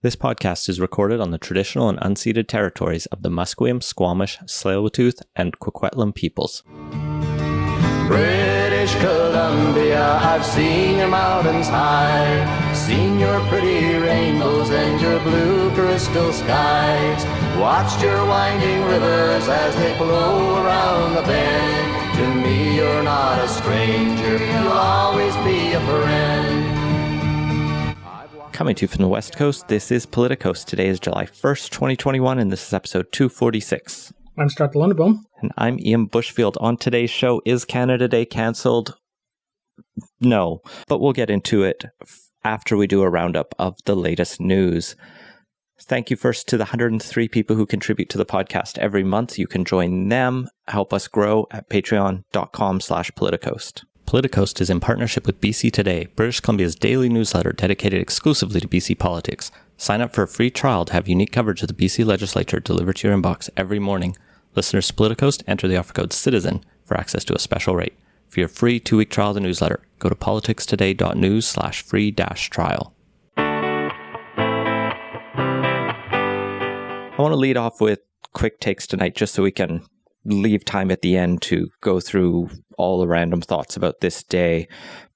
This podcast is recorded on the traditional and unceded territories of the Musqueam, Squamish, Tsleil-Waututh, and Coquitlam peoples. British Columbia, I've seen your mountains high, seen your pretty rainbows and your blue crystal skies, watched your winding rivers as they flow around the bend. To me you're not a stranger, you'll always be a friend. Coming to you from the West Coast, this is Politicos. Today is July 1st, 2021, and this is episode 246. I'm Stuart Lundeboom. And I'm Ian Bushfield. On today's show, is Canada Day cancelled? No, but we'll get into it after we do a roundup of the latest news. Thank you first to the 103 people who contribute to the podcast every month. You can join them, help us grow at patreon.com/politicos. Politicos is in partnership with BC Today, British Columbia's daily newsletter dedicated exclusively to BC politics. Sign up for a free trial to have unique coverage of the BC legislature delivered to your inbox every morning. Listeners to Politicos enter the offer code CITIZEN for access to a special rate. For your free 2-week trial of the newsletter, go to politicstoday.news/free-trial. I want to lead off with quick takes tonight just so we can leave time at the end to go through all the random thoughts about this day.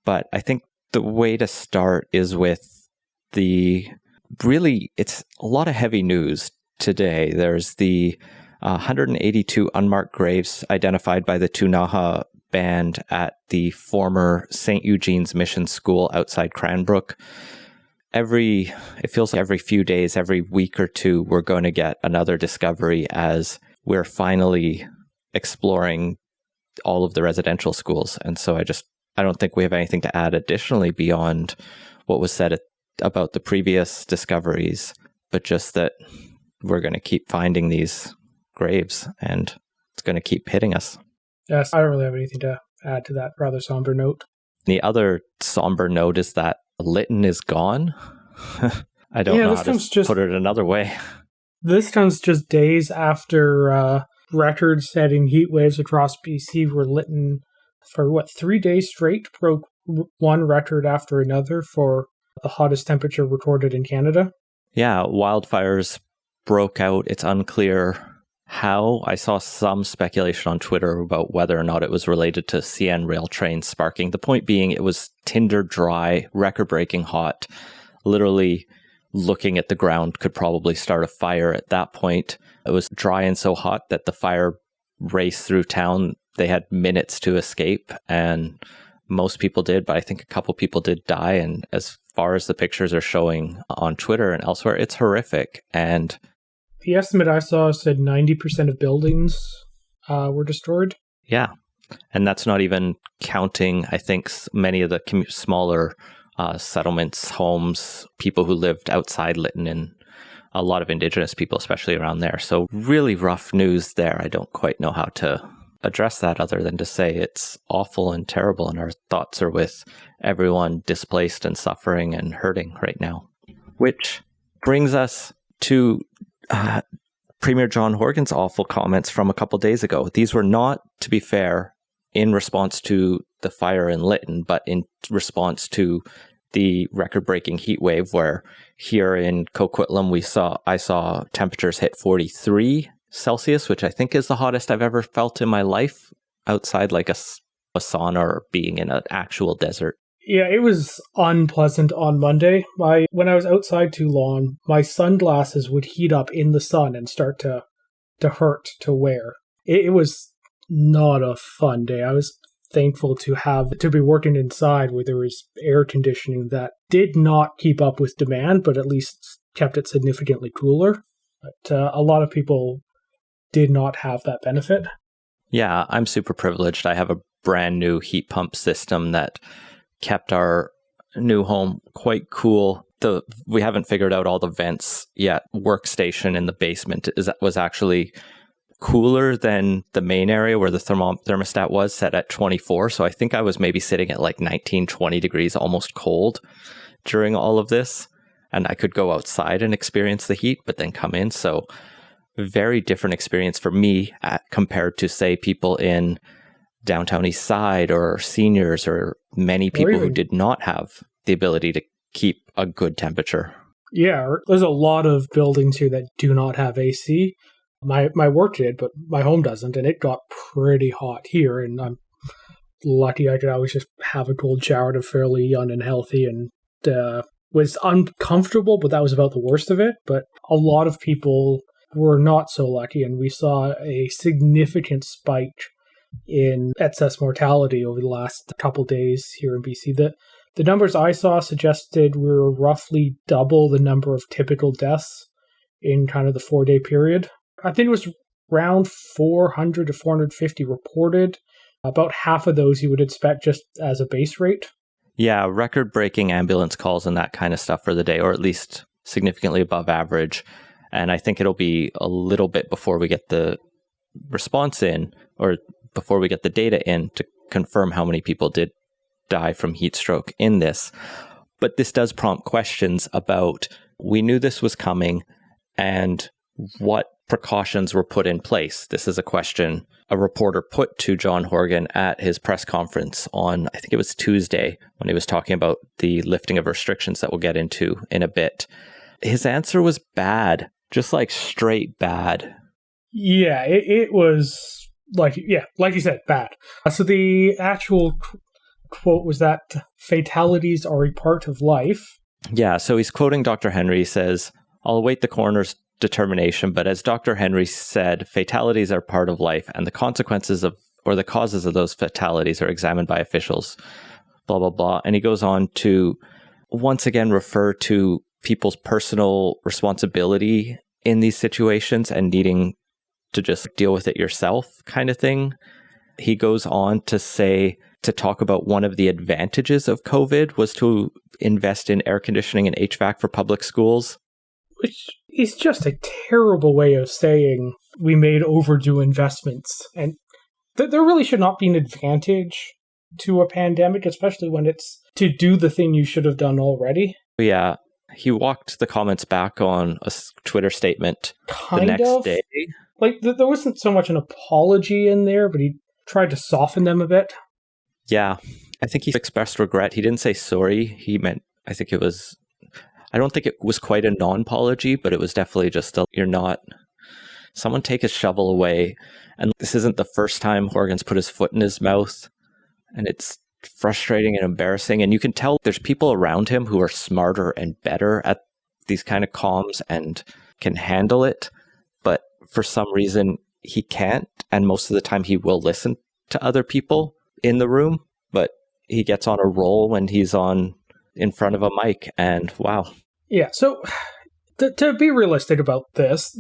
But I think the way to start is with it's a lot of heavy news today. There's the 182 unmarked graves identified by the Tunaha Band at the former St. Eugene's Mission School outside Cranbrook. It feels like every few days, every week or two, we're going to get another discovery as we're finally exploring all of the residential schools. And so I don't think we have anything to add additionally beyond what was said about the previous discoveries, but just that we're going to keep finding these graves and it's going to keep hitting us. Yes, I don't really have anything to add to that rather somber note. The other somber note is that Lytton is gone. I don't know how to put it another way. This comes just days after record-setting heat waves across BC were Lytton for 3 days straight broke one record after another for the hottest temperature recorded in Canada. Yeah, wildfires broke out. It's unclear how. I saw some speculation on Twitter about whether or not it was related to CN rail trains sparking. The point being, it was tinder dry, record-breaking hot. Literally looking at the ground could probably start a fire at that point. It was dry and so hot that the fire raced through town. They had minutes to escape, and most people did, but I think a couple people did die. And as far as the pictures are showing on Twitter and elsewhere, it's horrific. And the estimate I saw said 90% of buildings were destroyed. Yeah, and that's not even counting, I think, many of the smaller settlements, homes, people who lived outside Lytton, and a lot of Indigenous people, especially around there. So really rough news there. I don't quite know how to address that other than to say it's awful and terrible, and our thoughts are with everyone displaced and suffering and hurting right now. Which brings us to Premier John Horgan's awful comments from a couple days ago. These were not, to be fair, in response to the fire in Lytton, but in response to the record-breaking heat wave where here in Coquitlam I saw temperatures hit 43 Celsius, which I think is the hottest I've ever felt in my life outside like a sauna or being in an actual desert. Yeah, it was unpleasant on Monday. When I was outside too long, my sunglasses would heat up in the sun and start to hurt to wear. It was not a fun day. I was thankful to be working inside where there was air conditioning that did not keep up with demand, but at least kept it significantly cooler. But a lot of people did not have that benefit. Yeah, I'm super privileged. I have a brand new heat pump system that kept our new home quite cool. We haven't figured out all the vents yet. Workstation in the basement was actually cooler than the main area where the thermostat was set at 24. So I think I was maybe sitting at like 19, 20 degrees, almost cold during all of this. And I could go outside and experience the heat, but then come in. So very different experience for me compared to, say, people in downtown East Side or seniors or many people who did not have the ability to keep a good temperature. Yeah, there's a lot of buildings here that do not have AC. My work did, but my home doesn't, and it got pretty hot here, and I'm lucky I could always just have a cold shower to fairly unhealthy and was uncomfortable, but that was about the worst of it. But a lot of people were not so lucky, and we saw a significant spike in excess mortality over the last couple days here in BC. The numbers I saw suggested we were roughly double the number of typical deaths in kind of the 4-day period. I think it was around 400 to 450 reported. About half of those you would expect just as a base rate. Yeah, record-breaking ambulance calls and that kind of stuff for the day, or at least significantly above average. And I think it'll be a little bit before we get the response in, or before we get the data in to confirm how many people did die from heat stroke in this. But this does prompt questions about, we knew this was coming, and what precautions were put in place. This is a question a reporter put to John Horgan at his press conference on, I think it was Tuesday, when he was talking about the lifting of restrictions that we'll get into in a bit. His answer was bad, just like straight bad. Yeah, it was like you said, bad. So the actual quote was that fatalities are a part of life. Yeah, so he's quoting Dr. Henry. He says, "I'll await the coroner's determination, but as Dr. Henry said, fatalities are part of life, and the consequences of, or the causes of those fatalities are examined by officials, blah, blah, blah." And he goes on to once again refer to people's personal responsibility in these situations and needing to just deal with it yourself kind of thing. He goes on to say, to talk about one of the advantages of COVID was to invest in air conditioning and HVAC for public schools. Which is just a terrible way of saying we made overdue investments. And there really should not be an advantage to a pandemic, especially when it's to do the thing you should have done already. Yeah, he walked the comments back on a Twitter statement the next day. Like, there wasn't so much an apology in there, but he tried to soften them a bit. Yeah, I think he expressed regret. He didn't say sorry. He meant, I don't think it was quite a non-apology, but it was definitely just someone take his shovel away. And this isn't the first time Horgan's put his foot in his mouth, and it's frustrating and embarrassing. And you can tell there's people around him who are smarter and better at these kind of comms and can handle it. But for some reason, he can't. And most of the time he will listen to other people in the room, but he gets on a roll when he's in front of a mic, and wow. Yeah, so to be realistic about this,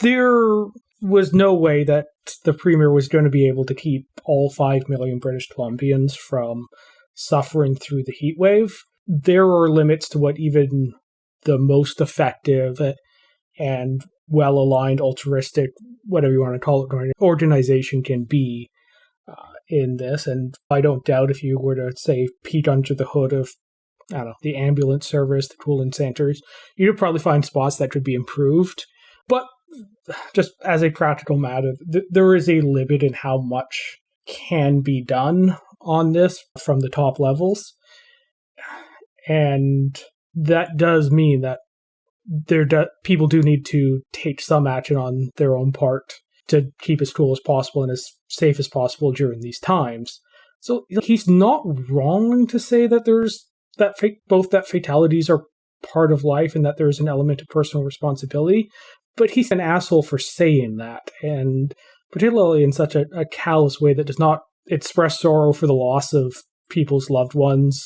there was no way that the Premier was going to be able to keep all 5 million British Columbians from suffering through the heat wave. There are limits to what even the most effective and well-aligned, altruistic, whatever you want to call it, organization can be in this. And I don't doubt if you were to, say, peek under the hood of, I don't know, the ambulance service, the cooling centers, you'd probably find spots that could be improved. But just as a practical matter, there is a limit in how much can be done on this from the top levels. And that does mean that people do need to take some action on their own part to keep as cool as possible and as safe as possible during these times. So he's not wrong to say that there's both that fatalities are part of life and that there's an element of personal responsibility, but he's an asshole for saying that, and particularly in such a callous way that does not express sorrow for the loss of people's loved ones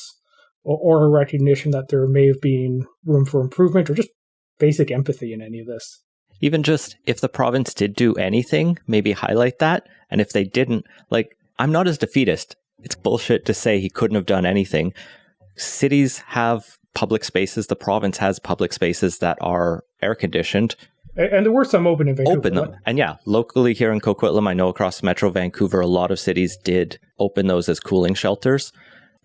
or a recognition that there may have been room for improvement or just basic empathy in any of this. Even just if the province did do anything, maybe highlight that. And if they didn't, I'm not as defeatist. It's bullshit to say he couldn't have done anything. Cities have public spaces. The province has public spaces that are air conditioned. And there were some open in Vancouver. Open them. And yeah, locally here in Coquitlam, I know across Metro Vancouver, a lot of cities did open those as cooling shelters.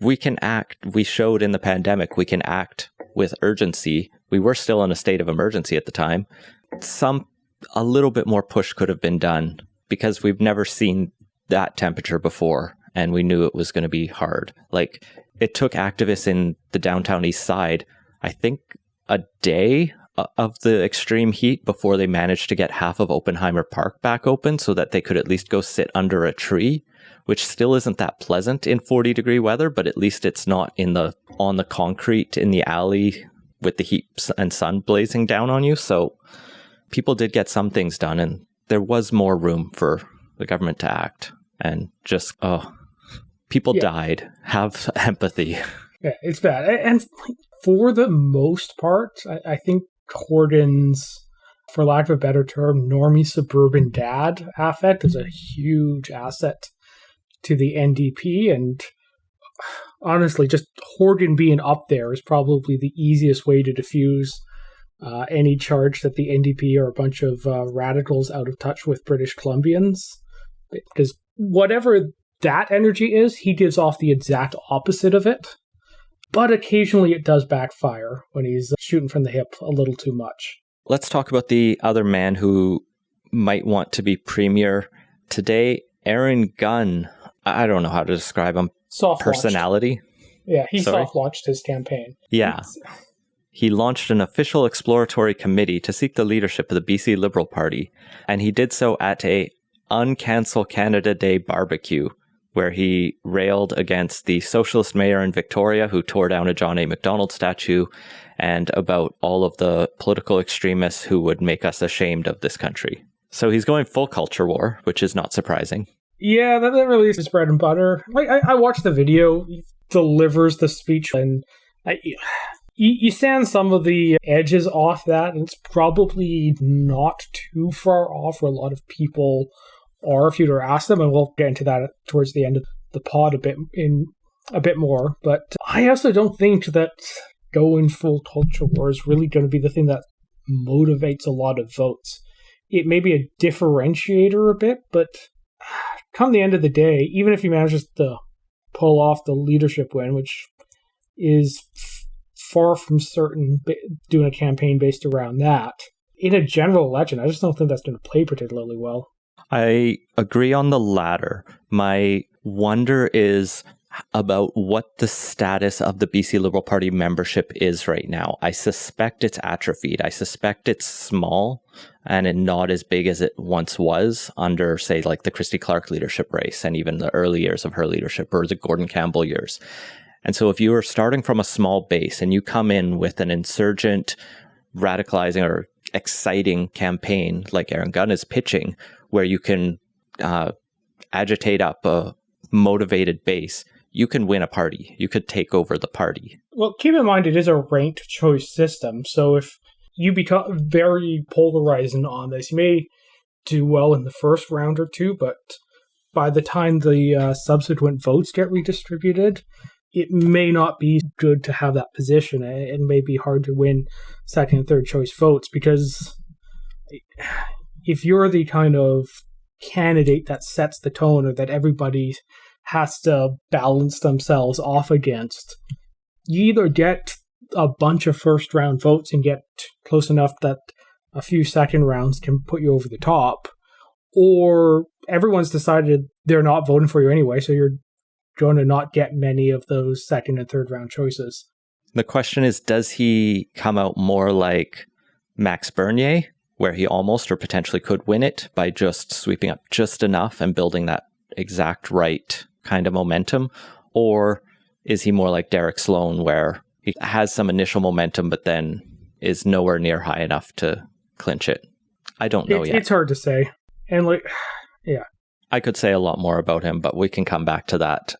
We can act. We showed in the pandemic, we can act with urgency. We were still in a state of emergency at the time. A little bit more push could have been done because we've never seen that temperature before. And we knew it was going to be hard. It took activists in the downtown east side, I think a day of the extreme heat before they managed to get half of Oppenheimer Park back open so that they could at least go sit under a tree, which still isn't that pleasant in 40-degree weather, but at least it's not on the concrete in the alley with the heat and sun blazing down on you. So people did get some things done, and there was more room for the government to act. And just, people died. Have empathy. Yeah, it's bad. And for the most part, I think Horton's, for lack of a better term, normie suburban dad affect is a huge asset to the NDP. And honestly, just Horton being up there is probably the easiest way to diffuse any charge that the NDP are a bunch of radicals out of touch with British Columbians. Because whatever that energy is, he gives off the exact opposite of it. But occasionally it does backfire when he's shooting from the hip a little too much. Let's talk about the other man who might want to be premier today, Aaron Gunn. I don't know how to describe him. Personality. Yeah, he soft-launched his campaign. Yeah. He launched an official exploratory committee to seek the leadership of the BC Liberal Party, and he did so at a Uncancel Canada Day barbecue, where he railed against the socialist mayor in Victoria who tore down a John A. Macdonald statue, and about all of the political extremists who would make us ashamed of this country. So he's going full culture war, which is not surprising. Yeah, that really is his bread and butter. Like I watched the video, he delivers the speech, and you sand some of the edges off that, and it's probably not too far off where a lot of people are if you were to ask them, and we'll get into that towards the end of the pod a bit more. But I also don't think that going full culture war is really going to be the thing that motivates a lot of votes. It may be a differentiator a bit, but come the end of the day, even if he manages to pull off the leadership win, which is far from certain, doing a campaign based around that, in a general election, I just don't think that's going to play particularly well. I agree on the latter. My wonder is about what the status of the BC Liberal Party membership is right now. I suspect it's atrophied. I suspect it's small and not as big as it once was under, say, like the Christy Clark leadership race and even the early years of her leadership or the Gordon Campbell years. And so if you are starting from a small base and you come in with an insurgent, radicalizing or exciting campaign like Aaron Gunn is pitching, where you can agitate up a motivated base, you can win a party. You could take over the party. Well, keep in mind it is a ranked choice system, so if you become very polarizing on this, you may do well in the first round or two, but by the time the subsequent votes get redistributed, it may not be good to have that position. It may be hard to win second and third choice votes, because if you're the kind of candidate that sets the tone or that everybody has to balance themselves off against, you either get a bunch of first round votes and get close enough that a few second rounds can put you over the top, or everyone's decided they're not voting for you anyway, so you're going to not get many of those second and third round choices. The question is, does he come out more like Max Bernier, where he almost or potentially could win it by just sweeping up just enough and building that exact right kind of momentum? Or is he more like Derek Sloan, where he has some initial momentum, but then is nowhere near high enough to clinch it? I don't know yet. It's hard to say. And yeah. I could say a lot more about him, but we can come back to that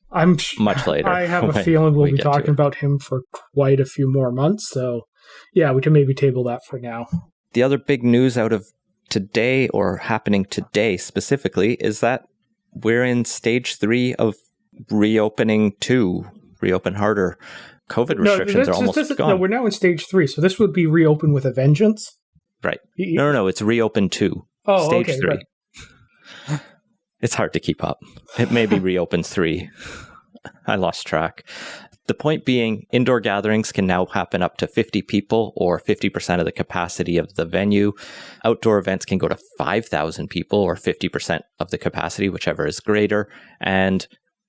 much later. I have a feeling we'll be talking about him for quite a few more months. So yeah, we can maybe table that for now. The other big news out of today, or happening today specifically, is that we're in stage 3 of reopening 2, reopen harder. COVID restrictions are almost gone. No, we're now in stage 3, so this would be reopen with a vengeance. Right. No, it's reopen 2. Oh, stage okay, 3. Right. It's hard to keep up. It maybe reopens 3. I lost track. The point being, indoor gatherings can now happen up to 50 people or 50% of the capacity of the venue. Outdoor events can go to 5,000 people or 50% of the capacity, whichever is greater. And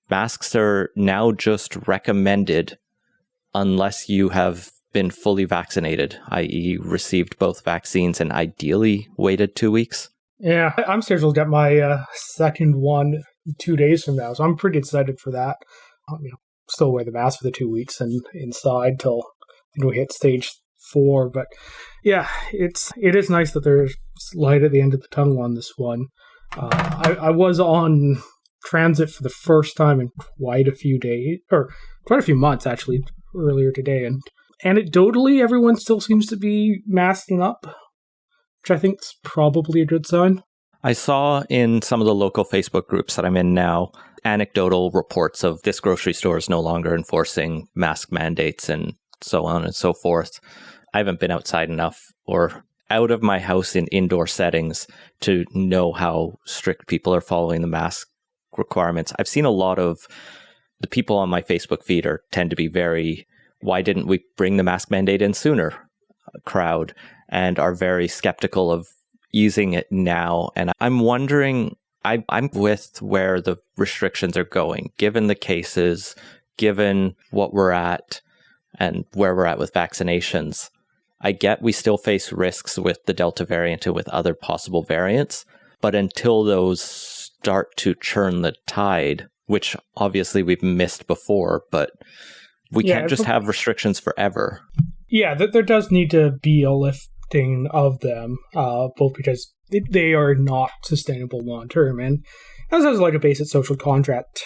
masks are now just recommended unless you have been fully vaccinated, i.e. received both vaccines and ideally waited 2 weeks? Yeah, I'm scheduled to get my second one 2 days from now, so I'm pretty excited for that. Still wear the mask for the 2 weeks and inside till we hit stage 4. But yeah, it is nice that there's light at the end of the tunnel on this one. I was on transit for the first time in quite a few days, or quite a few months actually, earlier today, and anecdotally everyone still seems to be masking up, which I think is probably a good sign. I saw in some of the local Facebook groups that I'm in now, anecdotal reports of this grocery store is no longer enforcing mask mandates and so on and so forth. I haven't been outside enough or out of my house in indoor settings to know how strict people are following the mask requirements. I've seen a lot of the people on my Facebook feed tend to be very, why didn't we bring the mask mandate in sooner crowd, and are very skeptical of easing it now. And I'm wondering, I'm with where the restrictions are going, given the cases, given what we're at and where we're at with vaccinations. I get we still face risks with the Delta variant and with other possible variants, but until those start to churn the tide, which obviously we've missed before, but we can't just have restrictions forever. Yeah, there does need to be a lifting of them, both because they are not sustainable long term. And this is like a basic social contract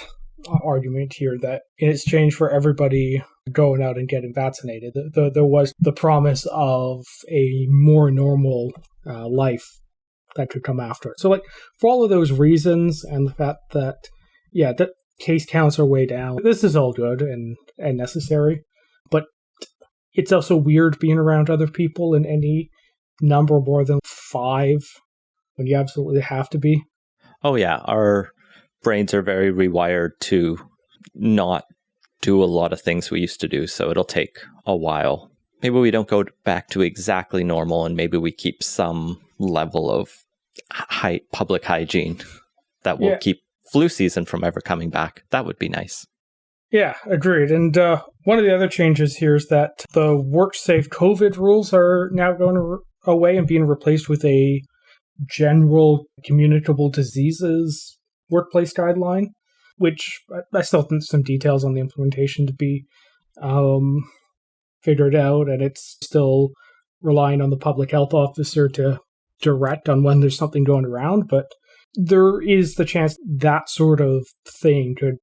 argument here that in exchange for everybody going out and getting vaccinated, there was the promise of a more normal life that could come after it. So, like, for all of those reasons and the fact that, that case counts are way down, this is all good and necessary. But it's also weird being around other people in any number more than 5 when you absolutely have to be. Oh, yeah. Our brains are very rewired to not do a lot of things we used to do, so it'll take a while. Maybe we don't go back to exactly normal, and maybe we keep some level of public hygiene that will keep flu season from ever coming back. That would be nice. Yeah, agreed. And one of the other changes here is that the WorkSafe COVID rules are now going away and being replaced with a general communicable diseases workplace guideline, which I still think some details on the implementation to be figured out, and it's still relying on the public health officer to direct on when there's something going around, but there is the chance that sort of thing could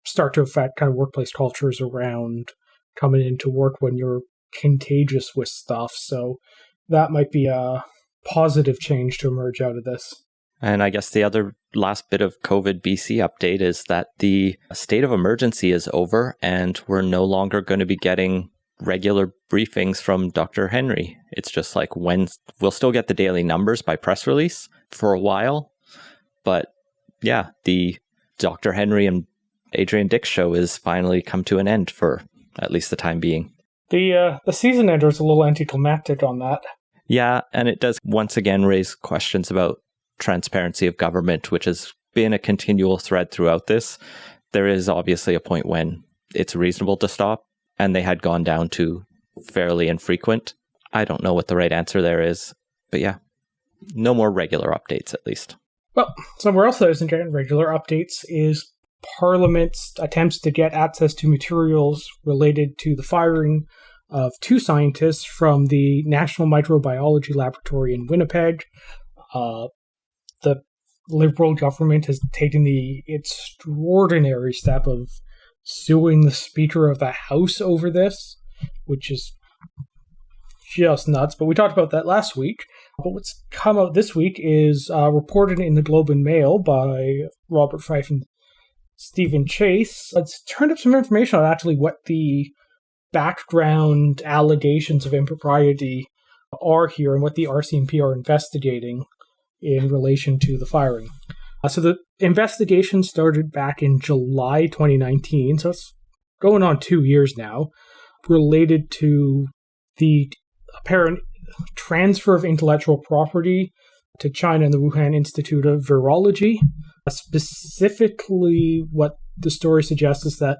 start to affect kind of workplace cultures around coming into work when you're contagious with stuff. So that might be a positive change to emerge out of this. And I guess the other last bit of COVID BC update is that the state of emergency is over and we're no longer going to be getting regular briefings from Dr. Henry. It's just like when we'll still get the daily numbers by press release for a while. But yeah, the Dr. Henry and Adrian Dix show is finally come to an end for at least the time being. The season ender is a little anticlimactic on that. Yeah, and it does once again raise questions about transparency of government, which has been a continual thread throughout this. There is obviously a point when it's reasonable to stop, and they had gone down to fairly infrequent. I don't know what the right answer there is, but yeah, no more regular updates at least. Well, somewhere else that isn't getting regular updates is Parliament's attempts to get access to materials related to the firing of 2 scientists from the National Microbiology Laboratory in Winnipeg. The Liberal government has taken the extraordinary step of suing the Speaker of the House over this, which is just nuts. But we talked about that last week. But what's come out this week is reported in the Globe and Mail by Robert Fife and Stephen Chase. It's turned up some information on actually what the background allegations of impropriety are here and what the RCMP are investigating in relation to the firing. So the investigation started back in July 2019, so it's going on 2 years now, related to the apparent transfer of intellectual property to China and the Wuhan Institute of Virology. Specifically, what the story suggests is that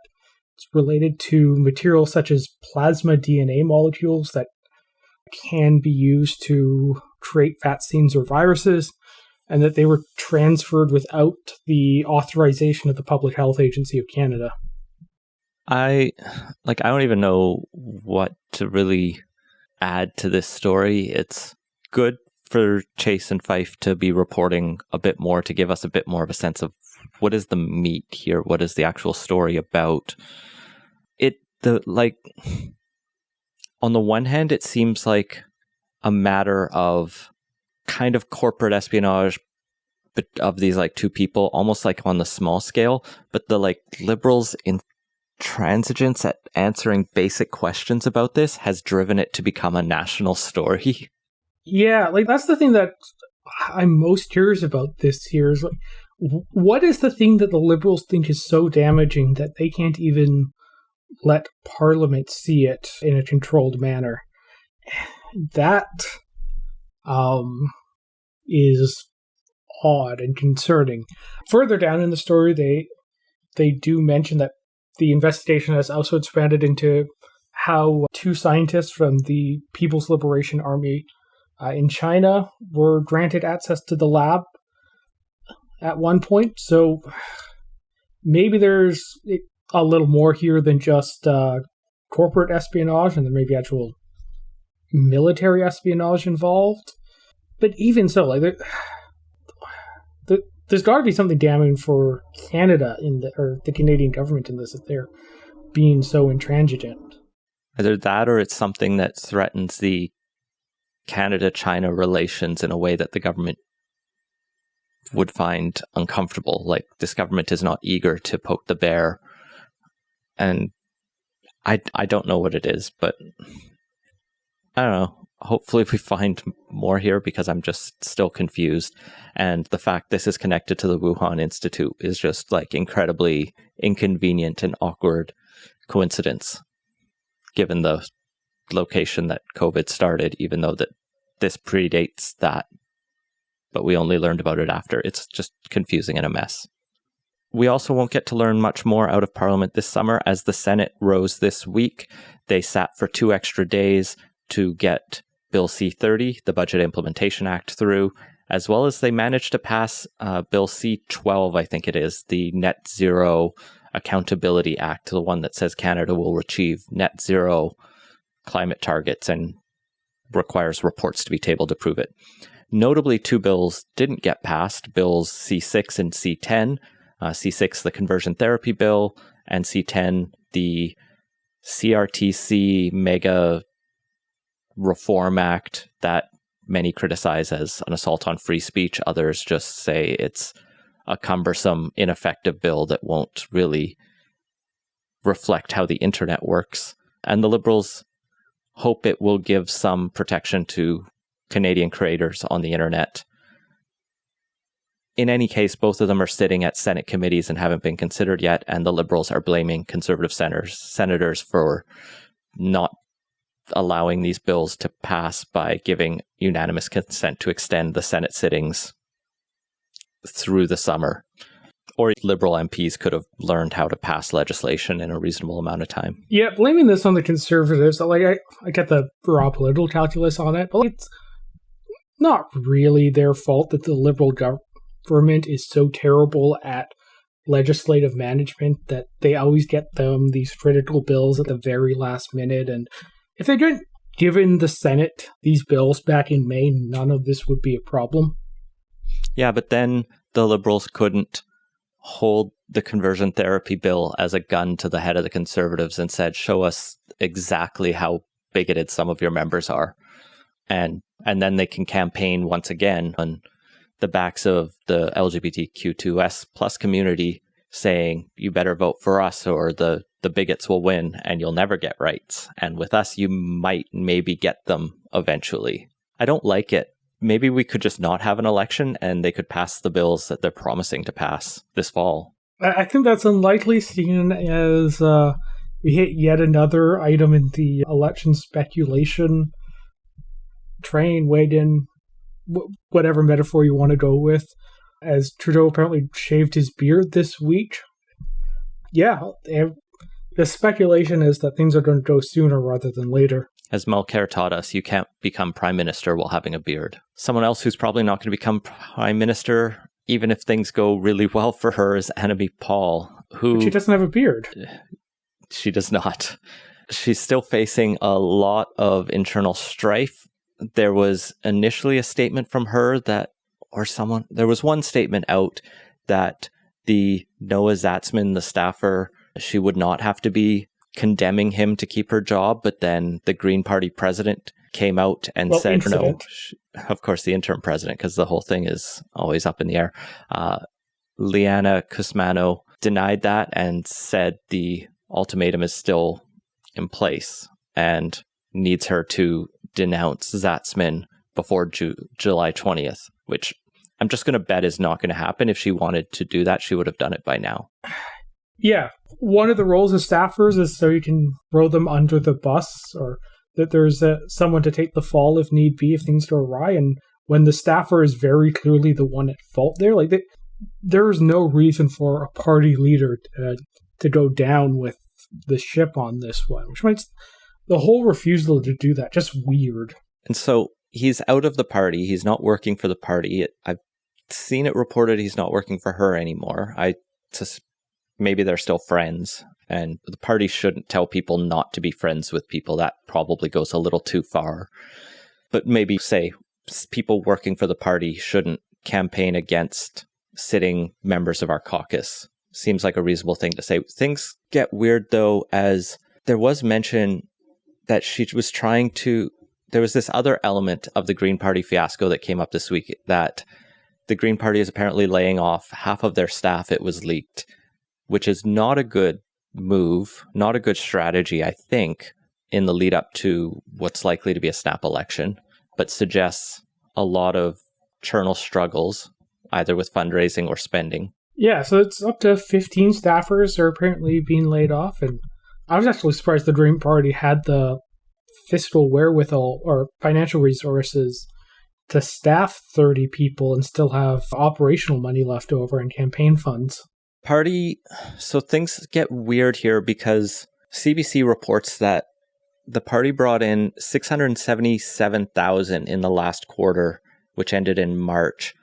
related to materials such as plasma DNA molecules that can be used to create vaccines or viruses, and that they were transferred without the authorization of the Public Health Agency of Canada. I don't even know what to really add to this story. It's good for Chase and Fife to be reporting a bit more, to give us a bit more of a sense of what is the meat here, what is the actual story about. On the one hand, it seems like a matter of kind of corporate espionage of these like two people, almost like on the small scale, but the like liberals' intransigence at answering basic questions about this has driven it to become a national story. Yeah, like that's the thing that I'm most curious about this here is like, what is the thing that the liberals think is so damaging that they can't even let Parliament see it in a controlled manner? That is odd and concerning. Further down in the story, they do mention that the investigation has also expanded into how two scientists from the People's Liberation Army in China were granted access to the lab at one point. So maybe there's a little more here than just corporate espionage, and there may be actual military espionage involved. But even so, like there's got to be something damning for Canada or the Canadian government in this, that they're being so intransigent. Either that, or it's something that threatens the Canada-China relations in a way that the government would find uncomfortable. Like, this government is not eager to poke the bear, and I don't know what it is, but I don't know. Hopefully we find more here, because I'm just still confused. And the fact this is connected to the Wuhan Institute is just like incredibly inconvenient and awkward coincidence, given the location that COVID started, even though that this predates that. But we only learned about it after. It's just confusing and a mess. We also won't get to learn much more out of Parliament this summer, as the Senate rose this week. They sat for 2 extra days to get Bill C-30, the Budget Implementation Act, through, as well as they managed to pass Bill C-12, I think it is, the Net Zero Accountability Act, the one that says Canada will achieve net zero climate targets and requires reports to be tabled to prove it. Notably, 2 bills didn't get passed, Bills C6 and C10. C6, the Conversion Therapy Bill, and C10, the CRTC Mega Reform Act, that many criticize as an assault on free speech. Others just say it's a cumbersome, ineffective bill that won't really reflect how the internet works. And the Liberals hope it will give some protection to Canadian creators on the internet. In any case, both of them are sitting at Senate committees and haven't been considered yet, and the Liberals are blaming Conservative senators for not allowing these bills to pass by giving unanimous consent to extend the Senate sittings through the summer. Or Liberal MPs could have learned how to pass legislation in a reasonable amount of time. Yeah, blaming this on the Conservatives, like I get the raw political calculus on it, but it's not really their fault that the Liberal government is so terrible at legislative management that they always get them these critical bills at the very last minute. And if they didn't given the Senate these bills back in May, none of this would be a problem. Yeah, but then the Liberals couldn't hold the conversion therapy bill as a gun to the head of the Conservatives and said, show us exactly how bigoted some of your members are. And then they can campaign once again on the backs of the LGBTQ2S plus community, saying, you better vote for us or the bigots will win and you'll never get rights. And with us, you might maybe get them eventually. I don't like it. Maybe we could just not have an election and they could pass the bills that they're promising to pass this fall. I think that's unlikely, seeing as we hit yet another item in the election speculation train wagon, whatever metaphor you want to go with, as Trudeau apparently shaved his beard this week. Yeah, The speculation is that things are going to go sooner rather than later. As Mulcair taught us, you can't become prime minister while having a beard. Someone else who's probably not going to become prime minister, even if things go really well for her, is Annabie Paul, who... But she doesn't have a beard. She does not. She's still facing a lot of internal strife. There was initially a statement from her there was one statement out that the Noah Zatzman, the staffer, she would not have to be condemning him to keep her job, but then the Green Party president came out and said, no, of course the interim president, because the whole thing is always up in the air. Liana Cusmano denied that and said the ultimatum is still in place and needs her to denounce Zatzman before July 20th, which I'm just going to bet is not going to happen. If she wanted to do that, she would have done it by now. Yeah. One of the roles of staffers is so you can throw them under the bus, or that there's someone to take the fall if need be, if things go awry. And when the staffer is very clearly the one at fault there, there's no reason for a party leader to go down with the ship on this one, which makes the whole refusal to do that just weird. And so he's out of the party. He's not working for the party. I've seen it reported he's not working for her anymore. Maybe they're still friends, and the party shouldn't tell people not to be friends with people. That probably goes a little too far. But maybe say people working for the party shouldn't campaign against sitting members of our caucus. Seems like a reasonable thing to say. Things get weird, though, as there was mention that she was trying to... There was this other element of the Green Party fiasco that came up this week, that the Green Party is apparently laying off half of their staff, it was leaked, which is not a good move, not a good strategy, I think, in the lead up to what's likely to be a snap election, but suggests a lot of internal struggles, either with fundraising or spending. Yeah, so it's up to 15 staffers are apparently being laid off, and I was actually surprised the Green Party had the fiscal wherewithal or financial resources to staff 30 people and still have operational money left over in campaign funds. So things get weird here because CBC reports that the party brought in $677,000 in the last quarter, which ended in March,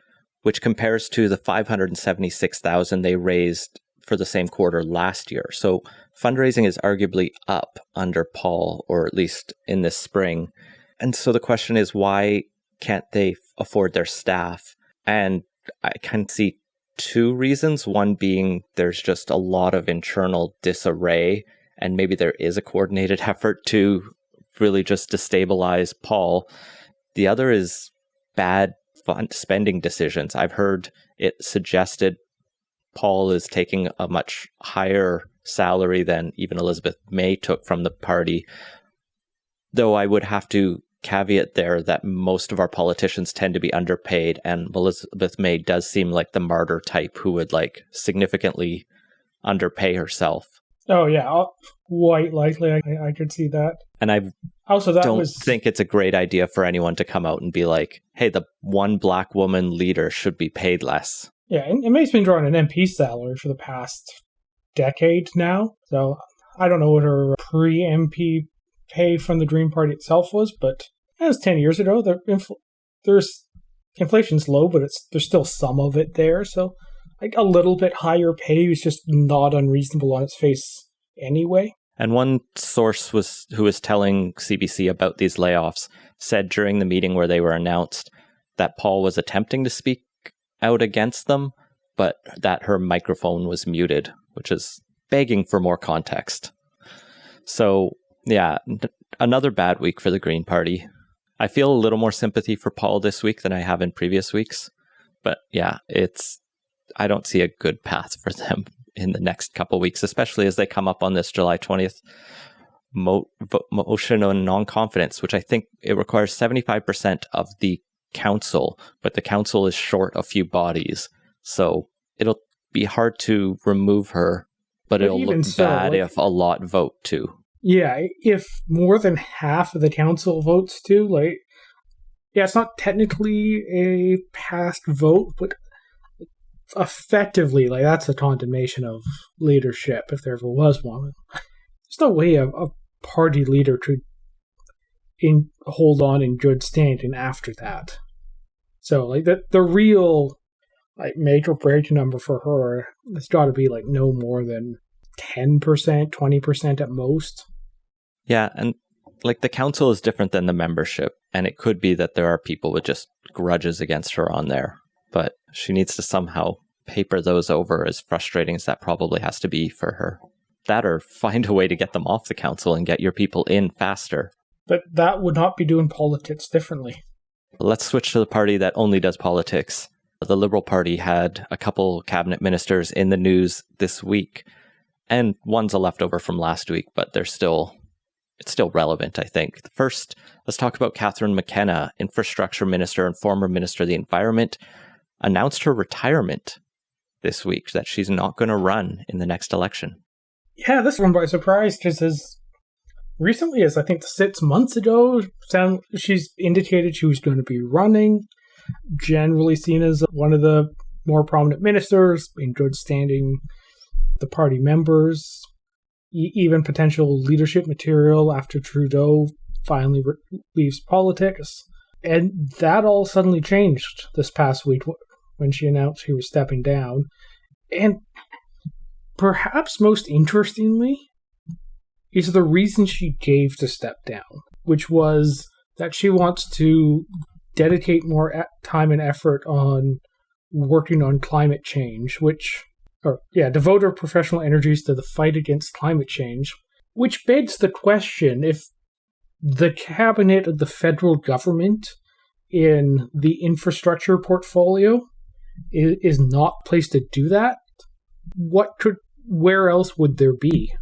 which compares to the $576,000 they raised for the same quarter last year. So fundraising is arguably up under Paul, or at least in this spring. And so the question is, why can't they afford their staff? And I can see two reasons. One being there's just a lot of internal disarray, and maybe there is a coordinated effort to really just destabilize Paul. The other is bad spending decisions. I've heard it suggested Paul is taking a much higher salary than even Elizabeth May took from the party, though I would have to caveat there that most of our politicians tend to be underpaid, and Elizabeth May does seem like the martyr type who would significantly underpay herself. Oh yeah, quite likely. I could see that. And I don't think it's a great idea for anyone to come out and be like, hey, the one black woman leader should be paid less. Yeah, and May's been drawing an MP salary for the past decade now, so I don't know what her pre-MP pay from the Green Party itself was, but that was 10 years ago. There's inflation's low, but there's still some of it there. So a little bit higher pay is just not unreasonable on its face anyway. And one source who was telling CBC about these layoffs said during the meeting where they were announced that Paul was attempting to speak out against them, but that her microphone was muted, which is begging for more context. So yeah, another bad week for the Green Party. I feel a little more sympathy for Paul this week than I have in previous weeks. But yeah, I don't see a good path for them in the next couple of weeks, especially as they come up on this July 20th motion on non-confidence, which I think it requires 75% of the council, but the council is short a few bodies. So it'll be hard to remove her, but it'll look bad if a lot vote too. Yeah, if more than half of the council votes too, it's not technically a past vote, but effectively, that's a condemnation of leadership if there ever was one. no way a party leader could hold on in good standing after that. So, like, the real, like, make or break number for her has got to be, like, no more than 10%, 20% at most. Yeah, and, like, the council is different than the membership, and it could be that there are people with just grudges against her on there, but she needs to somehow paper those over, as frustrating as that probably has to be for her. That, or find a way to get them off the council and get your people in faster. But that would not be doing politics differently. Let's switch to the party that only does politics. The Liberal Party had a couple cabinet ministers in the news this week, and one's a leftover from last week, but it's still relevant, I think. First, let's talk about Catherine McKenna, infrastructure minister and former minister of the environment, announced her retirement this week, that she's not going to run in the next election. Yeah, this one by surprise, because as recently as I think 6 months ago, she's indicated she was going to be running, generally seen as one of the more prominent ministers, in good standing the party members, even potential leadership material after Trudeau finally leaves politics. And that all suddenly changed this past week when she announced she was stepping down. And perhaps most interestingly is the reason she gave to step down, which was that she wants to dedicate more time and effort on working on climate change, devote her professional energies to the fight against climate change, which begs the question if the cabinet of the federal government in the infrastructure portfolio is not placed to do that, where else would there be?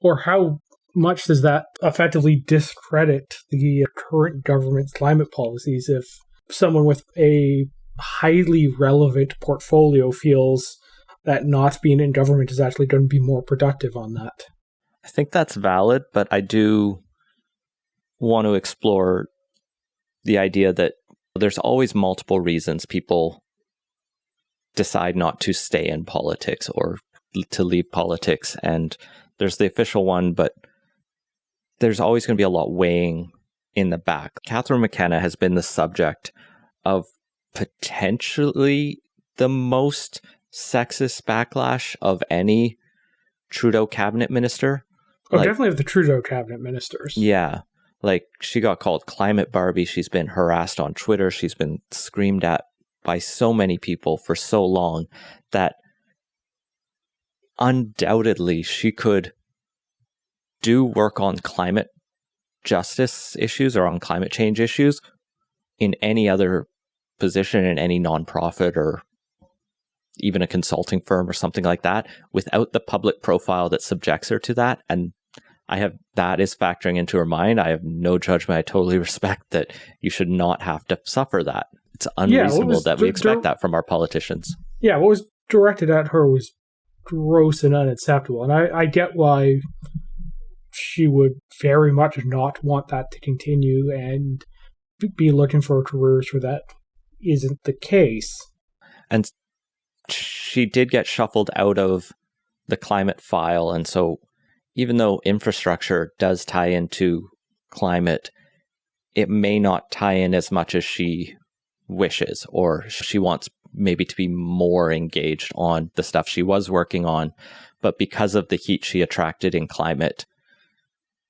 Or how much does that effectively discredit the current government's climate policies if someone with a highly relevant portfolio feels that not being in government is actually going to be more productive on that? I think that's valid, but I do want to explore the idea that there's always multiple reasons people decide not to stay in politics or to leave politics, and there's the official one, but there's always going to be a lot weighing in the back. Catherine McKenna has been the subject of potentially the most sexist backlash of any Trudeau cabinet minister. Definitely of the Trudeau cabinet ministers. Yeah. Like, she got called Climate Barbie. She's been harassed on Twitter. She's been screamed at by so many people for so long that undoubtedly she could do work on climate justice issues or on climate change issues in any other position, in any nonprofit or even a consulting firm or something like that, without the public profile that subjects her to that. And that is factoring into her mind. I have no judgment. I totally respect that you should not have to suffer that. It's unreasonable that we expect that from our politicians. Yeah, what was directed at her was gross and unacceptable. And I get why she would very much not want that to continue and be looking for careers where that isn't the case. And she did get shuffled out of the climate file. And so even though infrastructure does tie into climate, it may not tie in as much as she wishes, or she wants maybe to be more engaged on the stuff she was working on. But because of the heat she attracted in climate,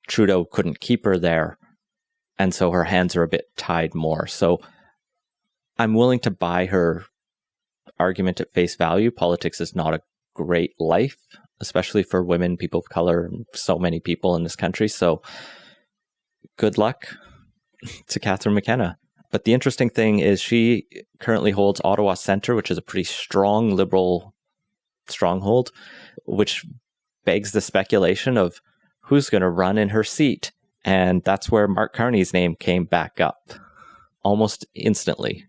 Trudeau couldn't keep her there. And so her hands are a bit tied more. So I'm willing to buy her argument at face value. Politics is not a great life, especially for women, people of color, and so many people in this country. So good luck to Catherine McKenna. But the interesting thing is she currently holds Ottawa Centre, which is a pretty strong Liberal stronghold, which begs the speculation of who's going to run in her seat. And that's where Mark Carney's name came back up almost instantly.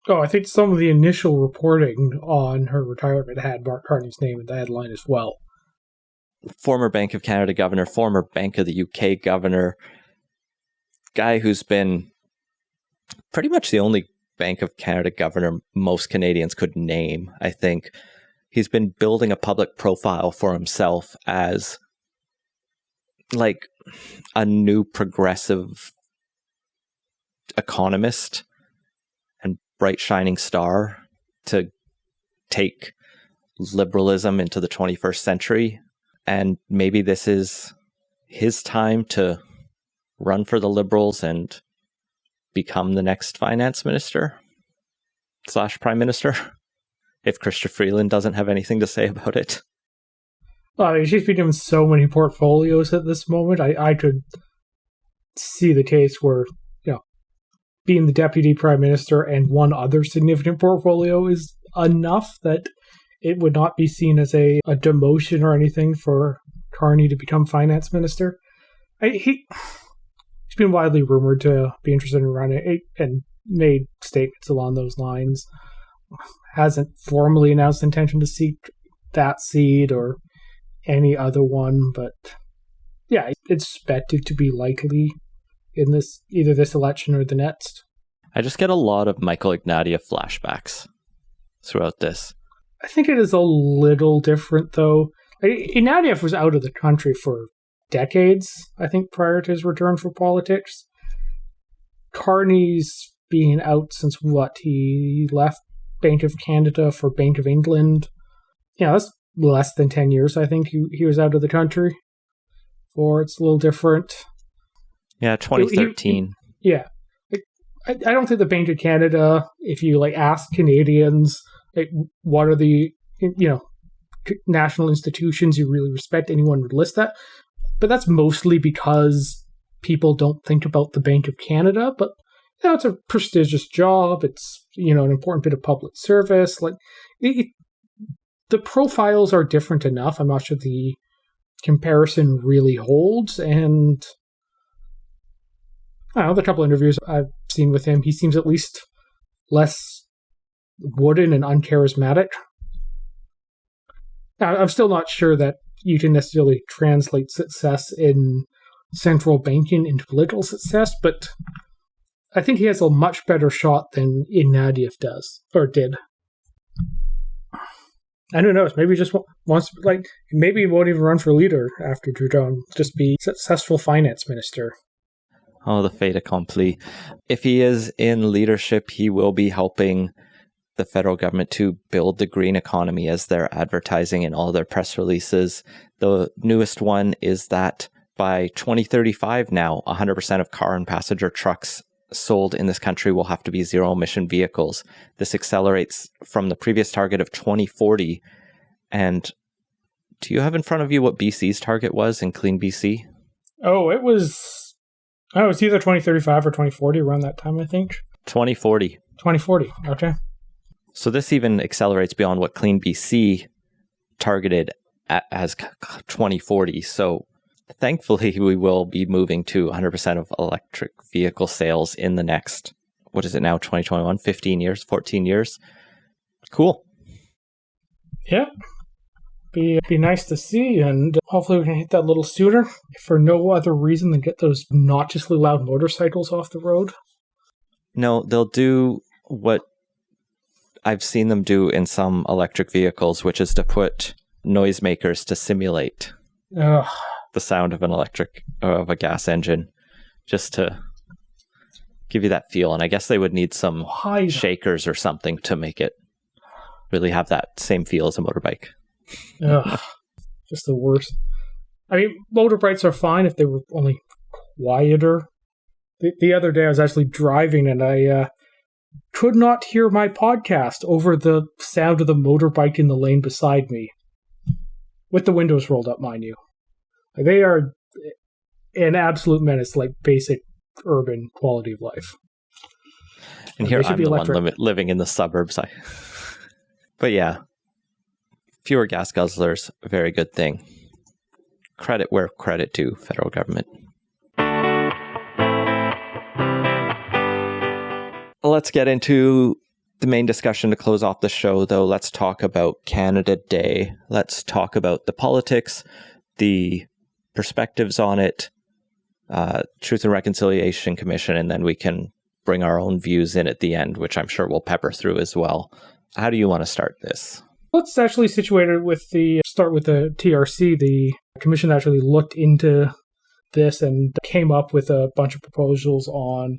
Oh, I think some of the initial reporting on her retirement had Mark Carney's name in the headline as well. Former Bank of Canada governor, former Bank of the UK governor, guy who's been pretty much the only Bank of Canada governor most Canadians could name, I think. He's been building a public profile for himself as like a new progressive economist and bright shining star to take liberalism into the 21st century. And maybe this is his time to run for the Liberals and become the next finance minister / prime minister, if Chrystia Freeland doesn't have anything to say about it. Well, I mean, she's been given so many portfolios at this moment. I could see the case where, being the deputy prime minister and one other significant portfolio is enough that it would not be seen as a demotion or anything for Carney to become finance minister. He's been widely rumored to be interested in running and made statements along those lines. Hasn't formally announced intention to seek that seat or any other one, but yeah, it's expected to be likely in either this election or the next. I just get a lot of Michael Ignatieff flashbacks throughout this. I think it is a little different, though. Ignatieff was out of the country for decades, I think, prior to his return for politics. Carney's been out since he left Bank of Canada for Bank of England. Yeah, that's less than 10 years, I think, he was out of the country for. It's a little different. Yeah, 2013. Yeah. I don't think the Bank of Canada, if you ask Canadians, what are the national institutions you really respect, anyone would list that. But that's mostly because people don't think about the Bank of Canada. But it's a prestigious job. It's an important bit of public service. The profiles are different enough. I'm not sure the comparison really holds. And I don't know, the couple interviews I've seen with him, he seems at least less wooden and uncharismatic. Now, I'm still not sure that you can necessarily translate success in central banking into political success, but I think he has a much better shot than Ignatieff does, or did. And who knows, maybe he just wants, maybe he won't even run for leader after Trudeau, just be successful finance minister. Oh, the fait accompli. If he is in leadership, he will be helping the federal government to build the green economy, as they're advertising in all their press releases. The newest one is that by 2035 now, 100% of car and passenger trucks sold in this country will have to be zero-emission vehicles. This accelerates from the previous target of 2040. And do you have in front of you what BC's target was in Clean BC? Oh, it was either 2035 or 2040 around that time, I think. 2040. 2040, okay. So this even accelerates beyond what Clean BC targeted as 2040. So thankfully, we will be moving to 100% of electric vehicle sales in the next, 2021, 15 years, 14 years. Cool. Yeah. Be nice to see, and hopefully we can hit that a little sooner, for no other reason than get those obnoxiously loud motorcycles off the road. No, they'll do what I've seen them do in some electric vehicles, which is to put noisemakers to simulate the sound of of a gas engine, just to give you that feel. And I guess they would need some shakers or something to make it really have that same feel as a motorbike. Ugh, just the worst. I mean, motorbikes are fine if they were only quieter. The other day I was actually driving and I could not hear my podcast over the sound of the motorbike in the lane beside me. With the windows rolled up, mind you. They are an absolute menace, basic urban quality of life. And here I'm the one living in the suburbs. But yeah, fewer gas guzzlers, a very good thing. Credit where credit due, federal government. Let's get into the main discussion to close off the show, though. Let's talk about Canada Day. Let's talk about the politics, the perspectives on it, Truth and Reconciliation Commission, and then we can bring our own views in at the end, which I'm sure we'll pepper through as well. How do you want to start this? Let's actually situate it start with the TRC, the commission that actually looked into this and came up with a bunch of proposals on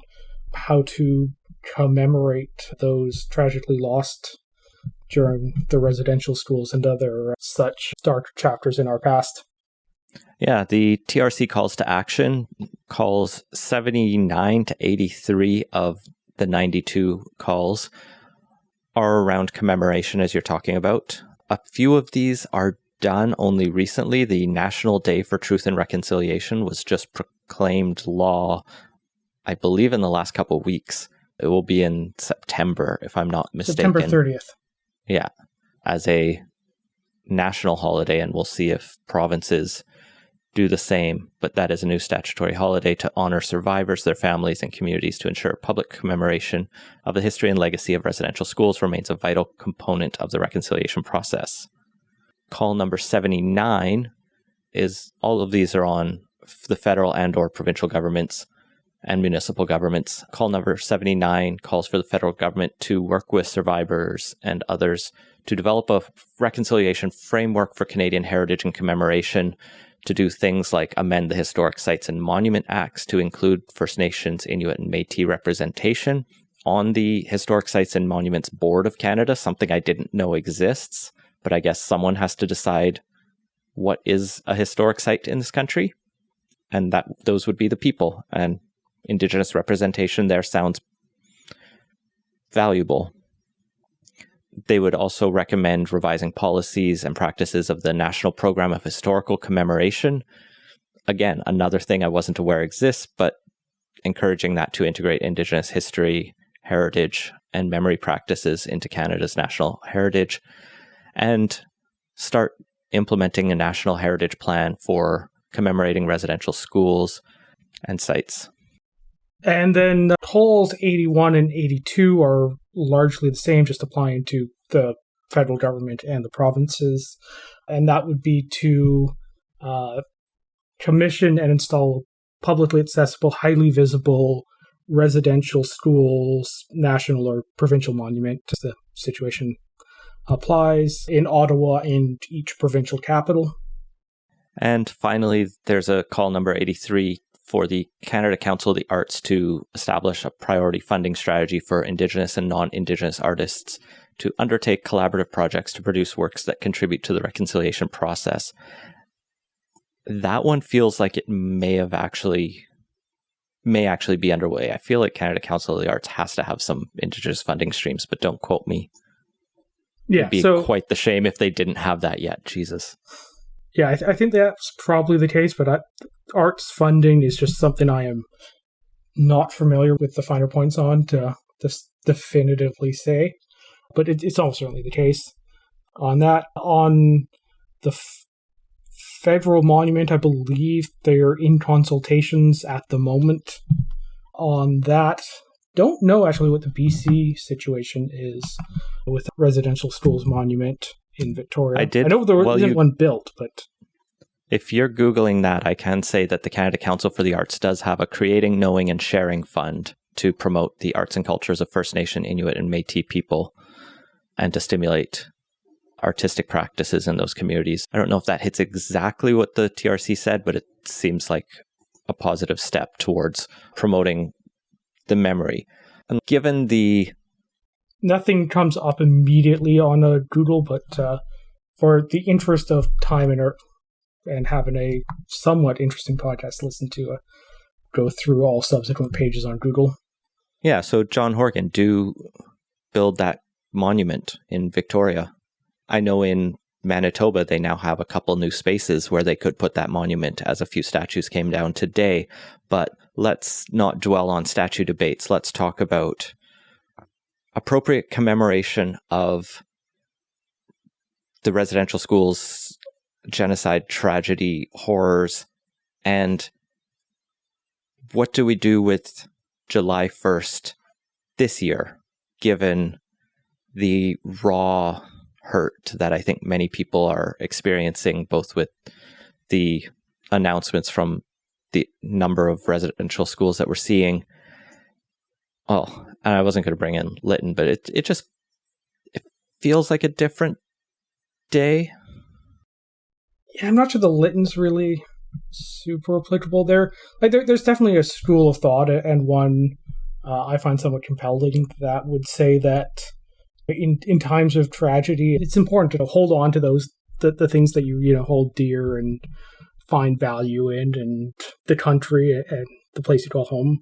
how to commemorate those tragically lost during the residential schools and other such dark chapters in our past. Yeah, the TRC calls to action calls 79 to 83 of the 92 calls are around commemoration, as you're talking about. A few of these are done only recently. The National Day for Truth and Reconciliation was just proclaimed law, I believe, in the last couple of weeks. It will be in September, if I'm not mistaken. September 30th. Yeah, as a national holiday, and we'll see if provinces do the same. But that is a new statutory holiday to honor survivors, their families, and communities to ensure public commemoration of the history and legacy of residential schools remains a vital component of the reconciliation process. Call number 79 is, all of these are on the federal and or provincial governments and municipal governments. Call number 79 calls for the federal government to work with survivors and others to develop a reconciliation framework for Canadian heritage and commemoration, to do things like amend the Historic Sites and Monument Acts to include First Nations, Inuit, and Métis representation on the Historic Sites and Monuments Board of Canada, something I didn't know exists, but I guess someone has to decide what is a historic site in this country, and that those would be the people, and Indigenous representation there sounds valuable. They would also recommend revising policies and practices of the National Program of Historical Commemoration. Again, another thing I wasn't aware exists, but encouraging that to integrate Indigenous history, heritage, and memory practices into Canada's national heritage, and start implementing a national heritage plan for commemorating residential schools and sites. And then calls 81 and 82 are largely the same, just applying to the federal government and the provinces. And that would be to commission and install publicly accessible, highly visible residential schools, national or provincial monument, as the situation applies, in Ottawa and each provincial capital. And finally, there's a call number 83 for the Canada Council of the Arts to establish a priority funding strategy for Indigenous and non-Indigenous artists to undertake collaborative projects to produce works that contribute to the reconciliation process. That one feels like it may actually be underway. I feel like Canada Council of the Arts has to have some Indigenous funding streams, but don't quote me. Yeah, it'd be quite the shame if they didn't have that yet. Jesus. Yeah, I think that's probably the case, but arts funding is just something I am not familiar with the finer points on to just definitively say. But it's almost certainly the case on that. On the federal monument, I believe they're in consultations at the moment on that. Don't know actually what the BC situation is with the residential schools monument in Victoria. I know there isn't one built, but if you're Googling that, I can say that the Canada Council for the Arts does have a Creating, Knowing, and Sharing Fund to promote the arts and cultures of First Nation, Inuit, and Métis people and to stimulate artistic practices in those communities. I don't know if that hits exactly what the TRC said, but it seems like a positive step towards promoting the memory. And given the... Nothing comes up immediately on Google, but for the interest of time and having a somewhat interesting podcast to listen to, go through all subsequent pages on Google. Yeah, so John Horgan, do build that monument in Victoria. I know in Manitoba, they now have a couple new spaces where they could put that monument, as a few statues came down today. But let's not dwell on statue debates. Let's talk about appropriate commemoration of the residential schools, genocide, tragedy, horrors, and what do we do with July 1st this year, given the raw hurt that I think many people are experiencing, both with the announcements from the number of residential schools that we're seeing. Well, and I wasn't going to bring in Lytton, but it feels like a different day. Yeah, I'm not sure the Lytton's really super applicable there. Like there's definitely a school of thought, and one I find somewhat compelling, that would say that in times of tragedy, it's important to hold on to those the things that you hold dear and find value in, and the country and the place you call home.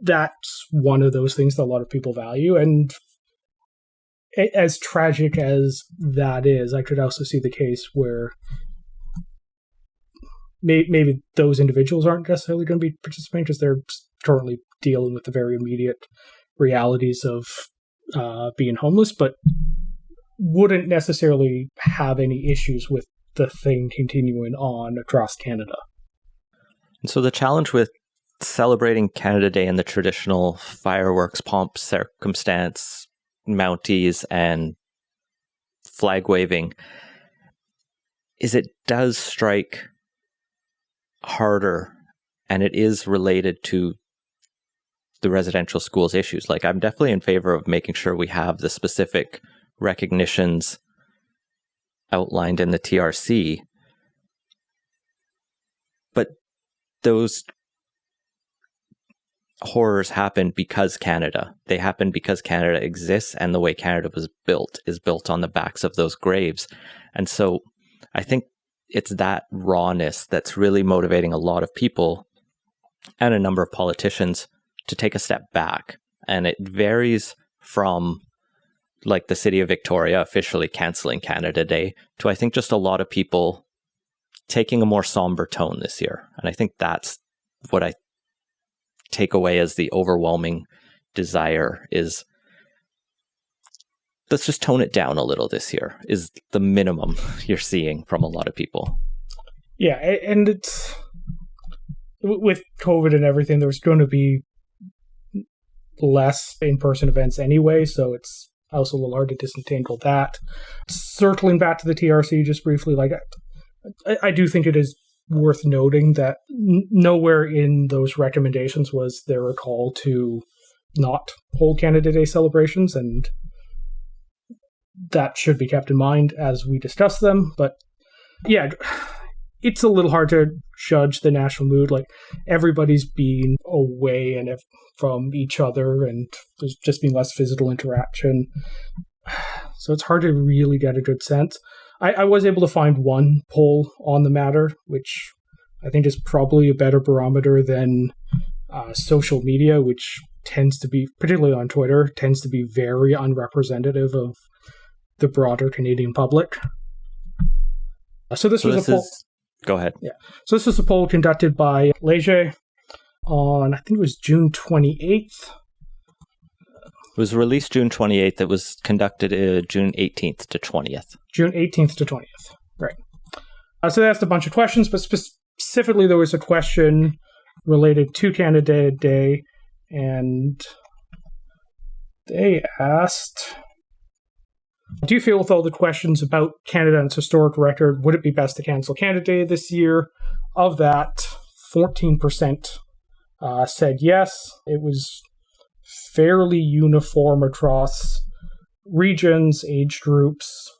That's one of those things that a lot of people value, and as tragic as that is, I could also see the case where maybe those individuals aren't necessarily going to be participating because they're currently dealing with the very immediate realities of being homeless, but wouldn't necessarily have any issues with the thing continuing on across Canada. And so the challenge with celebrating Canada Day in the traditional fireworks, pomp, circumstance, Mounties, and flag waving is it does strike harder, and it is related to the residential schools issues. Like, I'm definitely in favor of making sure we have the specific recognitions outlined in the TRC, but those horrors happen because Canada. They happen because Canada exists, and the way Canada was built is built on the backs of those graves. And so I think it's that rawness that's really motivating a lot of people and a number of politicians to take a step back. And it varies from like the city of Victoria officially canceling Canada Day to I think just a lot of people taking a more somber tone this year. And I think that's what I take away as the overwhelming desire is let's just tone it down a little this year is the minimum you're seeing from a lot of people. Yeah, and it's with COVID and everything, there's going to be less in-person events anyway, so it's also a little hard to disentangle that. Circling back to the TRC just briefly, like I do think it is worth noting that nowhere in those recommendations was there a call to not hold Canada Day celebrations, and that should be kept in mind as we discuss them. But yeah, it's a little hard to judge the national mood. Like, everybody's been away and from each other, and there's just been less physical interaction. So it's hard to really get a good sense. I was able to find one poll on the matter, which I think is probably a better barometer than social media, which tends to be, particularly on Twitter, tends to be very unrepresentative of the broader Canadian public. So this was a poll. Go ahead. Yeah. So this was a poll conducted by Leger on, I think it was June 28th. It was released June 28th. It was conducted June 18th to 20th. June 18th to 20th. Right. So they asked a bunch of questions, but specifically there was a question related to Canada Day, and they asked, do you feel with all the questions about Canada and its historic record, would it be best to cancel Canada Day this year? Of that, 14% said yes. It was fairly uniform across regions, age groups,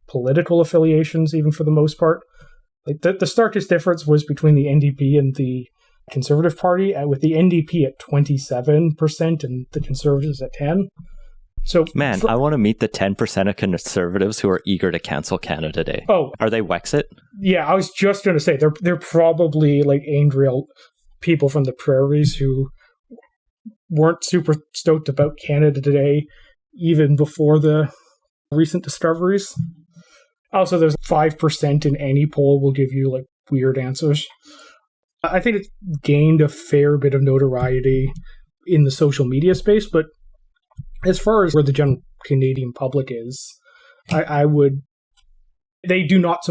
political affiliations, even for the most part. Like the starkest difference was between the NDP and the Conservative Party, with the NDP at 27% and the Conservatives at 10%. So, man, I want to meet the 10% of Conservatives who are eager to cancel Canada Day. Oh, are they Wexit? Yeah, I was just going to say they're probably like angry people from the prairies who weren't super stoked about Canada Day even before the recent discoveries. Also, there's 5% in any poll will give you like weird answers. I think it's gained a fair bit of notoriety in the social media space, but as far as where the general Canadian public is, they do not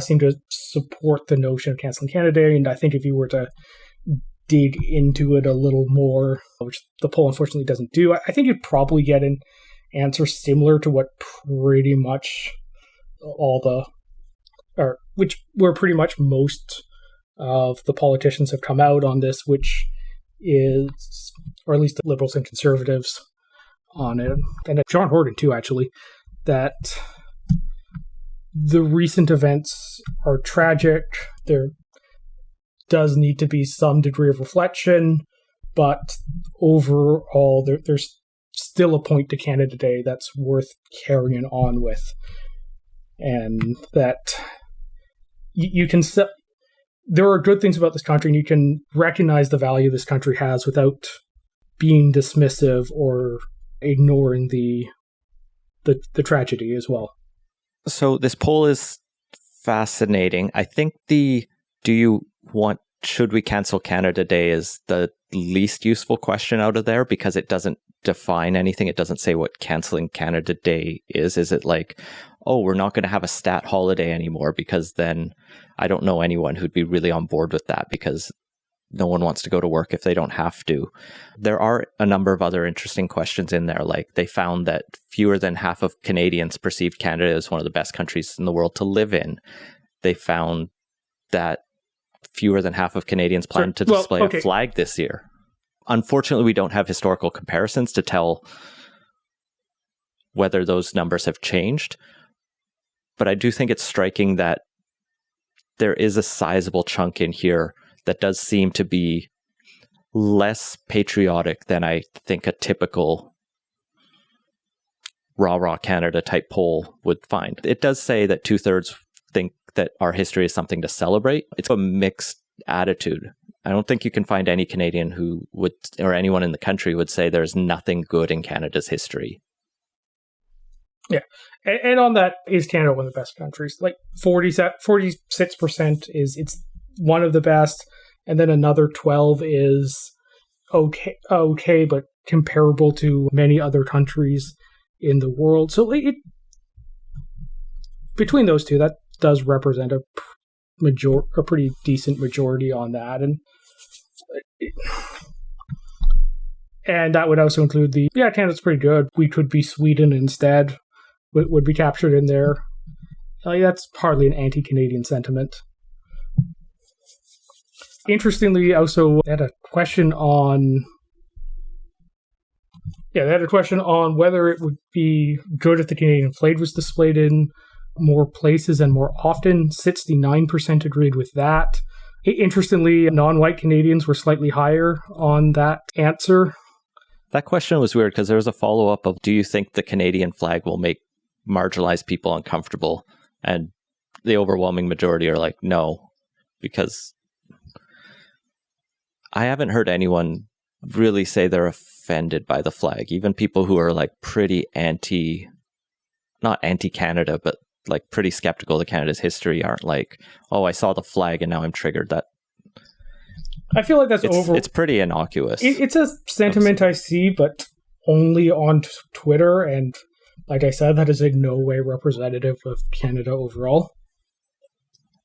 seem to support the notion of canceling Canada Day, and I think if you were to dig into it a little more, which the poll unfortunately doesn't do, I think you'd probably get an answer similar to what pretty much where pretty much most of the politicians have come out on this, which is, or at least the Liberals and Conservatives on it, and John Horgan too, actually, that the recent events are tragic. They're does need to be some degree of reflection, but overall, there's still a point to Canada Day that's worth carrying on with. And that you can... There are good things about this country, and you can recognize the value this country has without being dismissive or ignoring the tragedy as well. So this poll is fascinating. I think should we cancel Canada Day is the least useful question out of there, because it doesn't define anything. It doesn't say what canceling Canada Day is. Is it like, oh, we're not going to have a stat holiday anymore? Because then I don't know anyone who'd be really on board with that, because no one wants to go to work if they don't have to. There are a number of other interesting questions in there. Like, they found that fewer than half of Canadians perceived Canada as one of the best countries in the world to live in. They found that fewer than half of Canadians plan to display a flag this year. Unfortunately, we don't have historical comparisons to tell whether those numbers have changed. But I do think it's striking that there is a sizable chunk in here that does seem to be less patriotic than I think a typical rah-rah Canada type poll would find. It does say that 2/3 think that our history is something to celebrate. It's a mixed attitude. I don't think you can find any Canadian who would, or anyone in the country would say there's nothing good in Canada's history. Yeah. And on that, is Canada one of the best countries? Like 46% it's one of the best, and then another 12 is okay, but comparable to many other countries in the world. So between those two, that does represent a pretty decent majority on that, and that would also include Canada's pretty good. We could be Sweden instead. Would be captured in there. That's hardly an anti-Canadian sentiment. Interestingly, also they had a question on whether it would be good if the Canadian flag was displayed in more places and more often. 69% agreed with that. Interestingly, non-white Canadians were slightly higher on that answer. That question was weird because there was a follow-up of, do you think the Canadian flag will make marginalized people uncomfortable? And the overwhelming majority are like, no, because I haven't heard anyone really say they're offended by the flag. Even people who are like pretty not anti-Canada, but like pretty skeptical of Canada's history aren't like, oh, I saw the flag and now I'm triggered. That I feel like it's pretty innocuous. It's a sentiment I see, but only on Twitter, and like I said, that is in no way representative of Canada overall.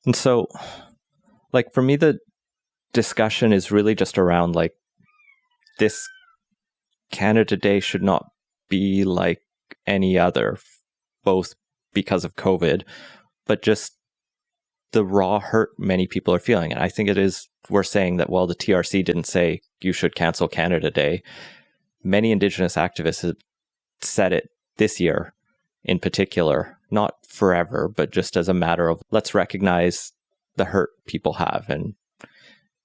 And so, like, for me, the discussion is really just around, like, this Canada Day should not be like any other, both because of COVID, but just the raw hurt many people are feeling. And I think we're saying that, well, the TRC didn't say you should cancel Canada Day. Many Indigenous activists have said it this year in particular, not forever, but just as a matter of, let's recognize the hurt people have. And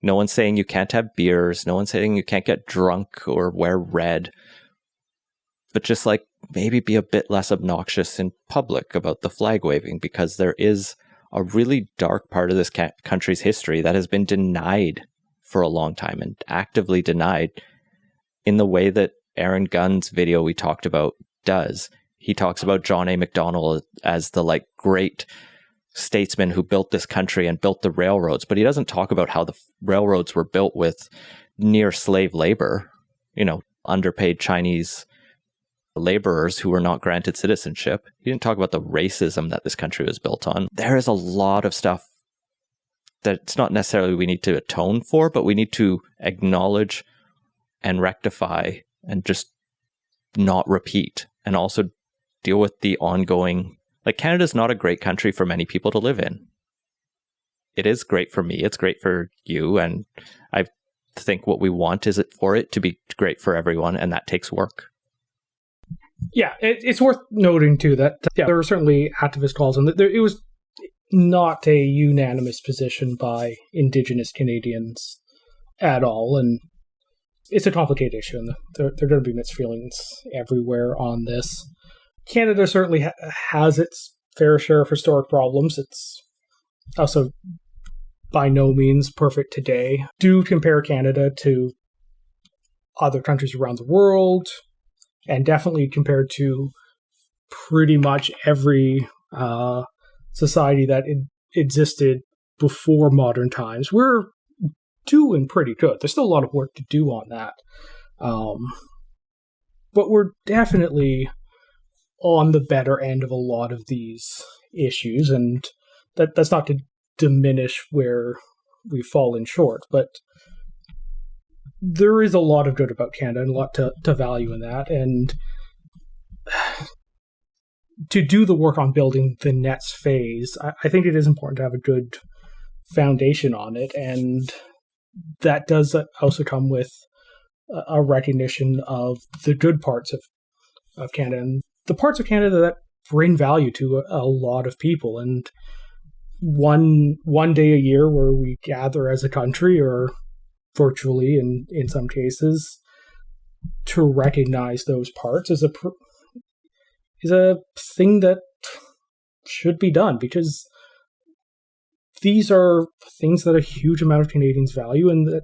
no one's saying you can't have beers. No one's saying you can't get drunk or wear red. But just like maybe be a bit less obnoxious in public about the flag waving, because there is a really dark part of this country's history that has been denied for a long time, and actively denied in the way that Aaron Gunn's video we talked about does. He talks about John A. Macdonald as the like great statesman who built this country and built the railroads, but he doesn't talk about how the railroads were built with near slave labor, underpaid Chinese laborers who were not granted citizenship. He didn't talk about the racism that this country was built on. There is a lot of stuff that it's not necessarily we need to atone for, but we need to acknowledge and rectify and just not repeat, and also deal with the ongoing, like, Canada's not a great country for many people to live in. It is great for me. It's great for you. And I think what we want is for it to be great for everyone. And that takes work. Yeah, it's worth noting too that there were certainly activist calls, and it was not a unanimous position by Indigenous Canadians at all, and it's a complicated issue, and there are going to be mixed feelings everywhere on this. Canada certainly has its fair share of historic problems. It's also by no means perfect today. Do compare Canada to other countries around the world, and definitely compared to pretty much every society that existed before modern times. We're doing pretty good. There's still a lot of work to do on that. But we're definitely on the better end of a lot of these issues, and that's not to diminish where we've fallen short, but there is a lot of good about Canada and a lot to value in that. And to do the work on building the next phase, I think it is important to have a good foundation on it, and that does also come with a recognition of the good parts of Canada and the parts of Canada that bring value to a lot of people. And one day a year where we gather as a country, or virtually in some cases, to recognize those parts is a thing that should be done, because these are things that a huge amount of Canadians value, and that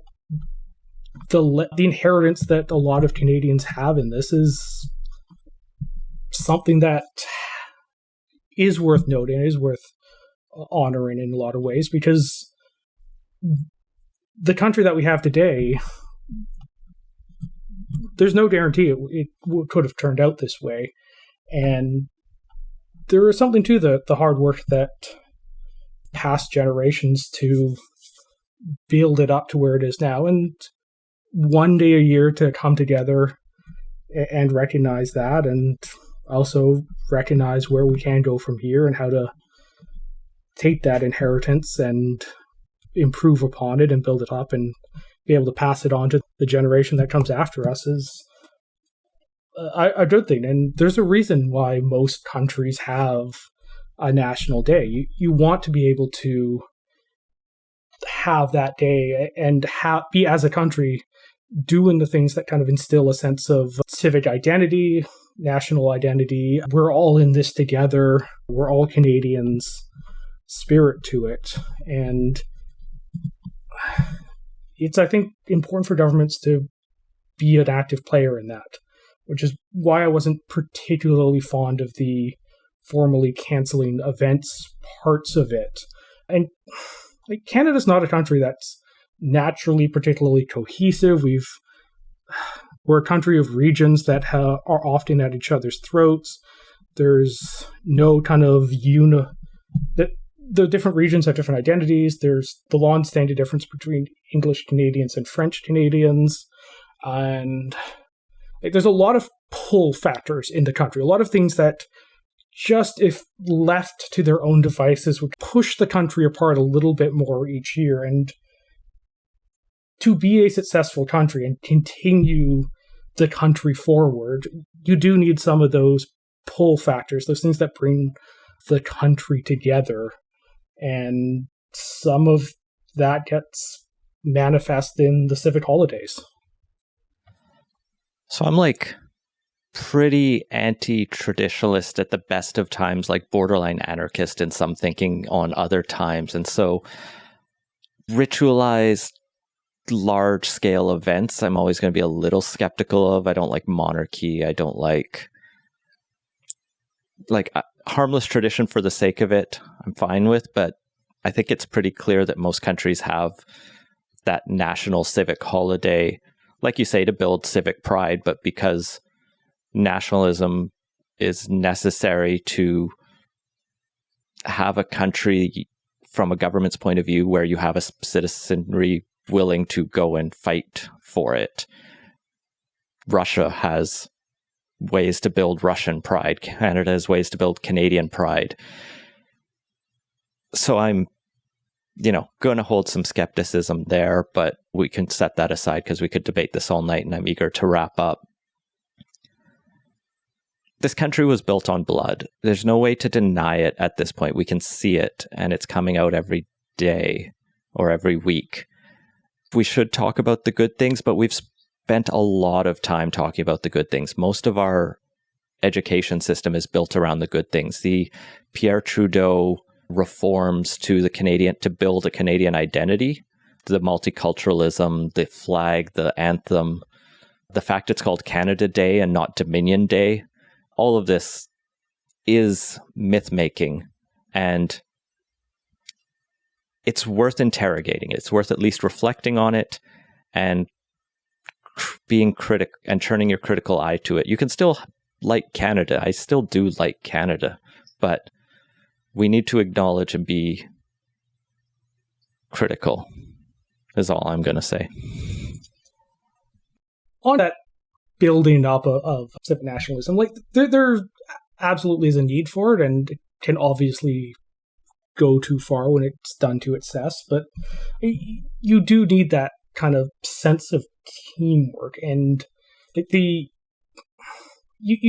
the inheritance that a lot of Canadians have in this is something that is worth noting, is worth honoring in a lot of ways, because the country that we have today, there's no guarantee it could have turned out this way. And there is something to the hard work that past generations to build it up to where it is now. And one day a year to come together and recognize that, and also recognize where we can go from here and how to take that inheritance and improve upon it and build it up and be able to pass it on to the generation that comes after us is a good thing. And there's a reason why most countries have a national day. You want to be able to have that day and be, as a country, doing the things that kind of instill a sense of civic identity, national identity. We're all in this together. We're all Canadians spirit to it. And it's, I think, important for governments to be an active player in that, which is why I wasn't particularly fond of the formally canceling events parts of it. And Canada's not a country that's naturally particularly cohesive. We're a country of regions that are often at each other's throats. There's no kind of the different regions have different identities. There's the long-standing difference between English Canadians and French Canadians. And there's a lot of pull factors in the country, a lot of things that just, if left to their own devices, would push the country apart a little bit more each year. And to be a successful country and continue the country forward, you do need some of those pull factors, those things that bring the country together. And some of that gets manifest in the civic holidays. So I'm pretty anti-traditionalist at the best of times, borderline anarchist in some thinking on other times. And so ritualized large-scale events, I'm always going to be a little skeptical of. I don't like monarchy. I don't like harmless tradition for the sake of it, I'm fine with, but I think it's pretty clear that most countries have that national civic holiday, like you say, to build civic pride, but because nationalism is necessary to have a country from a government's point of view where you have a citizenry willing to go and fight for it. Russia has ways to build Russian pride. Canada has ways to build Canadian pride. So I'm, going to hold some skepticism there, but we can set that aside because we could debate this all night, and I'm eager to wrap up. this country was built on blood. There's no way to deny it at this point. We can see it, and it's coming out every day or every week. We should talk about the good things, but we've spent a lot of time talking about the good things. Most of our education system is built around the good things. The Pierre Trudeau reforms to build a Canadian identity, the multiculturalism, the flag, the anthem, the fact it's called Canada Day and not Dominion Day, all of this is myth-making, and it's worth interrogating. It's worth at least reflecting on it and being critic and turning your critical eye to it. You can still like Canada. I still do like Canada, but we need to acknowledge and be critical, is all I'm going to say. On that building up of civic nationalism, like there absolutely is a need for it, and it can obviously go too far when it's done to excess, but you do need that kind of sense of teamwork, and you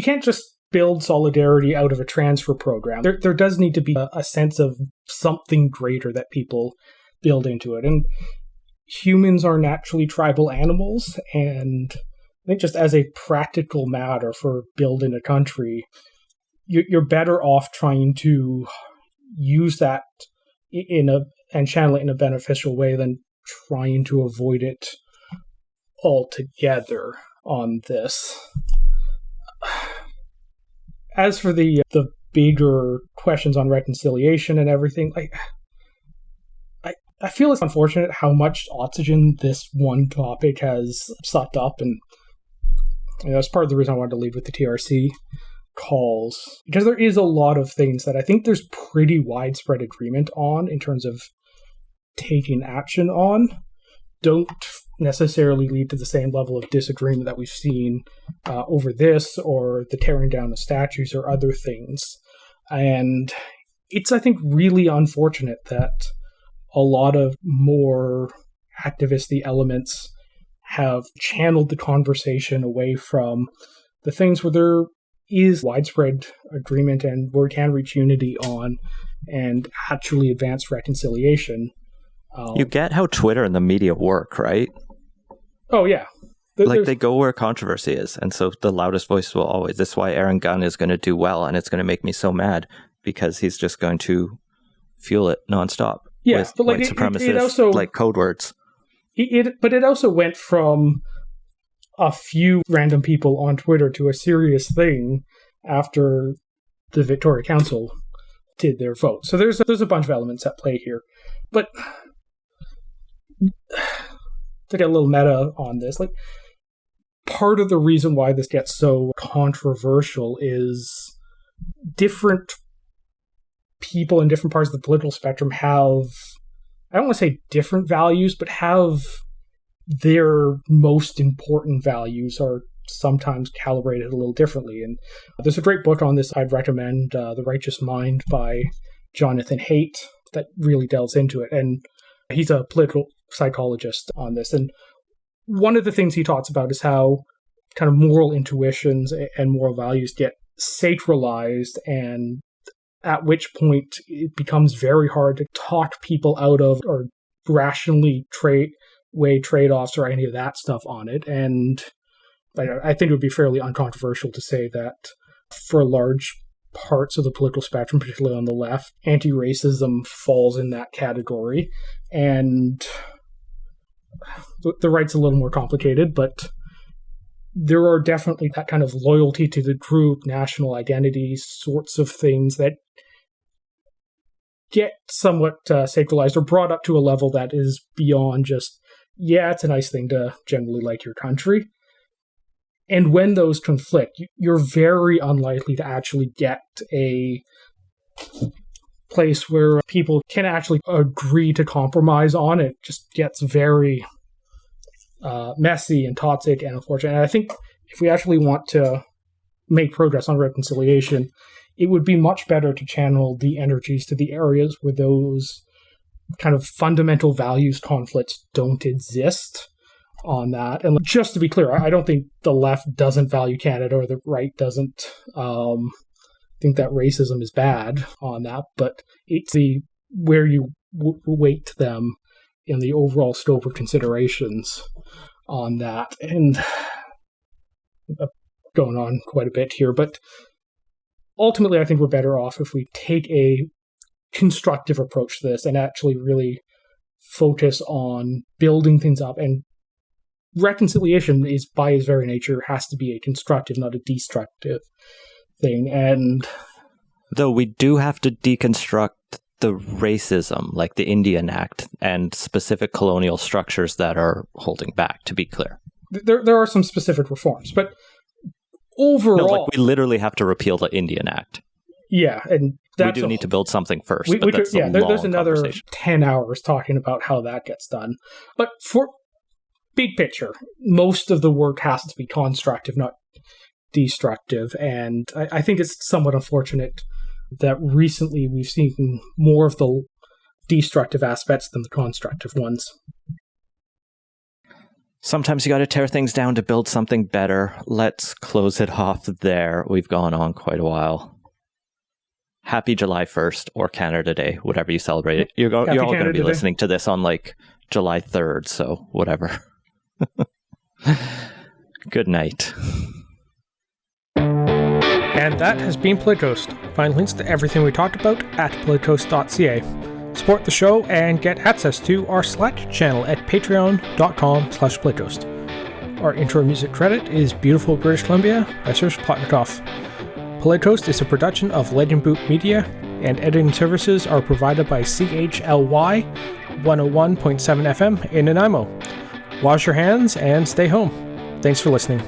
can't just build solidarity out of a transfer program. There does need to be a sense of something greater that people build into it, and humans are naturally tribal animals, and I think just as a practical matter for building a country, you're better off trying to use that and channel it in a beneficial way than trying to avoid it altogether on this. As for the bigger questions on reconciliation and everything, I feel it's unfortunate how much oxygen this one topic has sucked up, and that's part of the reason I wanted to lead with the TRC calls, because there is a lot of things that I think there's pretty widespread agreement on in terms of taking action on, don't necessarily lead to the same level of disagreement that we've seen over this or the tearing down of statues or other things. And it's, I think, really unfortunate that a lot of more activisty elements have channeled the conversation away from the things where there is widespread agreement and where we can reach unity on and actually advance reconciliation. You get how Twitter and the media work, right? Oh, yeah. They go where controversy is, and so the loudest voice will always... That's why Aaron Gunn is going to do well, and it's going to make me so mad, because he's just going to fuel it nonstop. Yeah, with but white supremacists, it also, like code words. But it also went from a few random people on Twitter to a serious thing after the Victoria Council did their vote. So there's a bunch of elements at play here. But to get a little meta on this, like, part of the reason why this gets so controversial is different people in different parts of the political spectrum have, I don't want to say different values, but have their most important values are sometimes calibrated a little differently. And there's a great book on this I'd recommend, The Righteous Mind by Jonathan Haidt, that really delves into it. And he's a political psychologist on this. And one of the things he talks about is how kind of moral intuitions and moral values get sacralized, and at which point it becomes very hard to talk people out of or rationally weigh trade-offs or any of that stuff on it. And I think it would be fairly uncontroversial to say that for large parts of the political spectrum, particularly on the left, anti-racism falls in that category. And the right's a little more complicated, but there are definitely that kind of loyalty to the group, national identity sorts of things that get somewhat sacralized or brought up to a level that is beyond just, yeah, it's a nice thing to generally like your country. And when those conflict, you're very unlikely to actually get a place where people can actually agree to compromise on it. It just gets very messy and toxic and unfortunate. And I think if we actually want to make progress on reconciliation, it would be much better to channel the energies to the areas where those kind of fundamental values conflicts don't exist. on that. And just to be clear, I don't think the left doesn't value Canada or the right doesn't think that racism is bad on that, but it's where you weight them in the overall scope of considerations on that. And going on quite a bit here, but ultimately I think we're better off if we take a constructive approach to this and actually really focus on building things up. And reconciliation is, by its very nature, has to be a constructive, not a destructive thing. And though we do have to deconstruct the racism, like the Indian Act, and specific colonial structures that are holding back, to be clear. There are some specific reforms, but overall... we literally have to repeal the Indian Act. Yeah, and we do need to build something first. There's another 10 hours talking about how that gets done. But for big picture, most of the work has to be constructive, not destructive. And I think it's somewhat unfortunate that recently we've seen more of the destructive aspects than the constructive ones. Sometimes you got to tear things down to build something better. Let's close it off there. We've gone on quite a while. Happy July 1st or Canada Day, whatever you celebrate it. You're all going to be listening to this on July 3rd, so whatever. Good night. And that has been Playtoast. Find links to everything we talked about at playtoast.ca. Support the show and get access to our Slack channel at patreon.com/playtoast. Our intro music credit is Beautiful British Columbia by Serge Plotnikoff. Playtoast is a production of Legend Boot Media, and editing services are provided by CHLY 101.7 FM in Nanaimo. Wash your hands and stay home. Thanks for listening.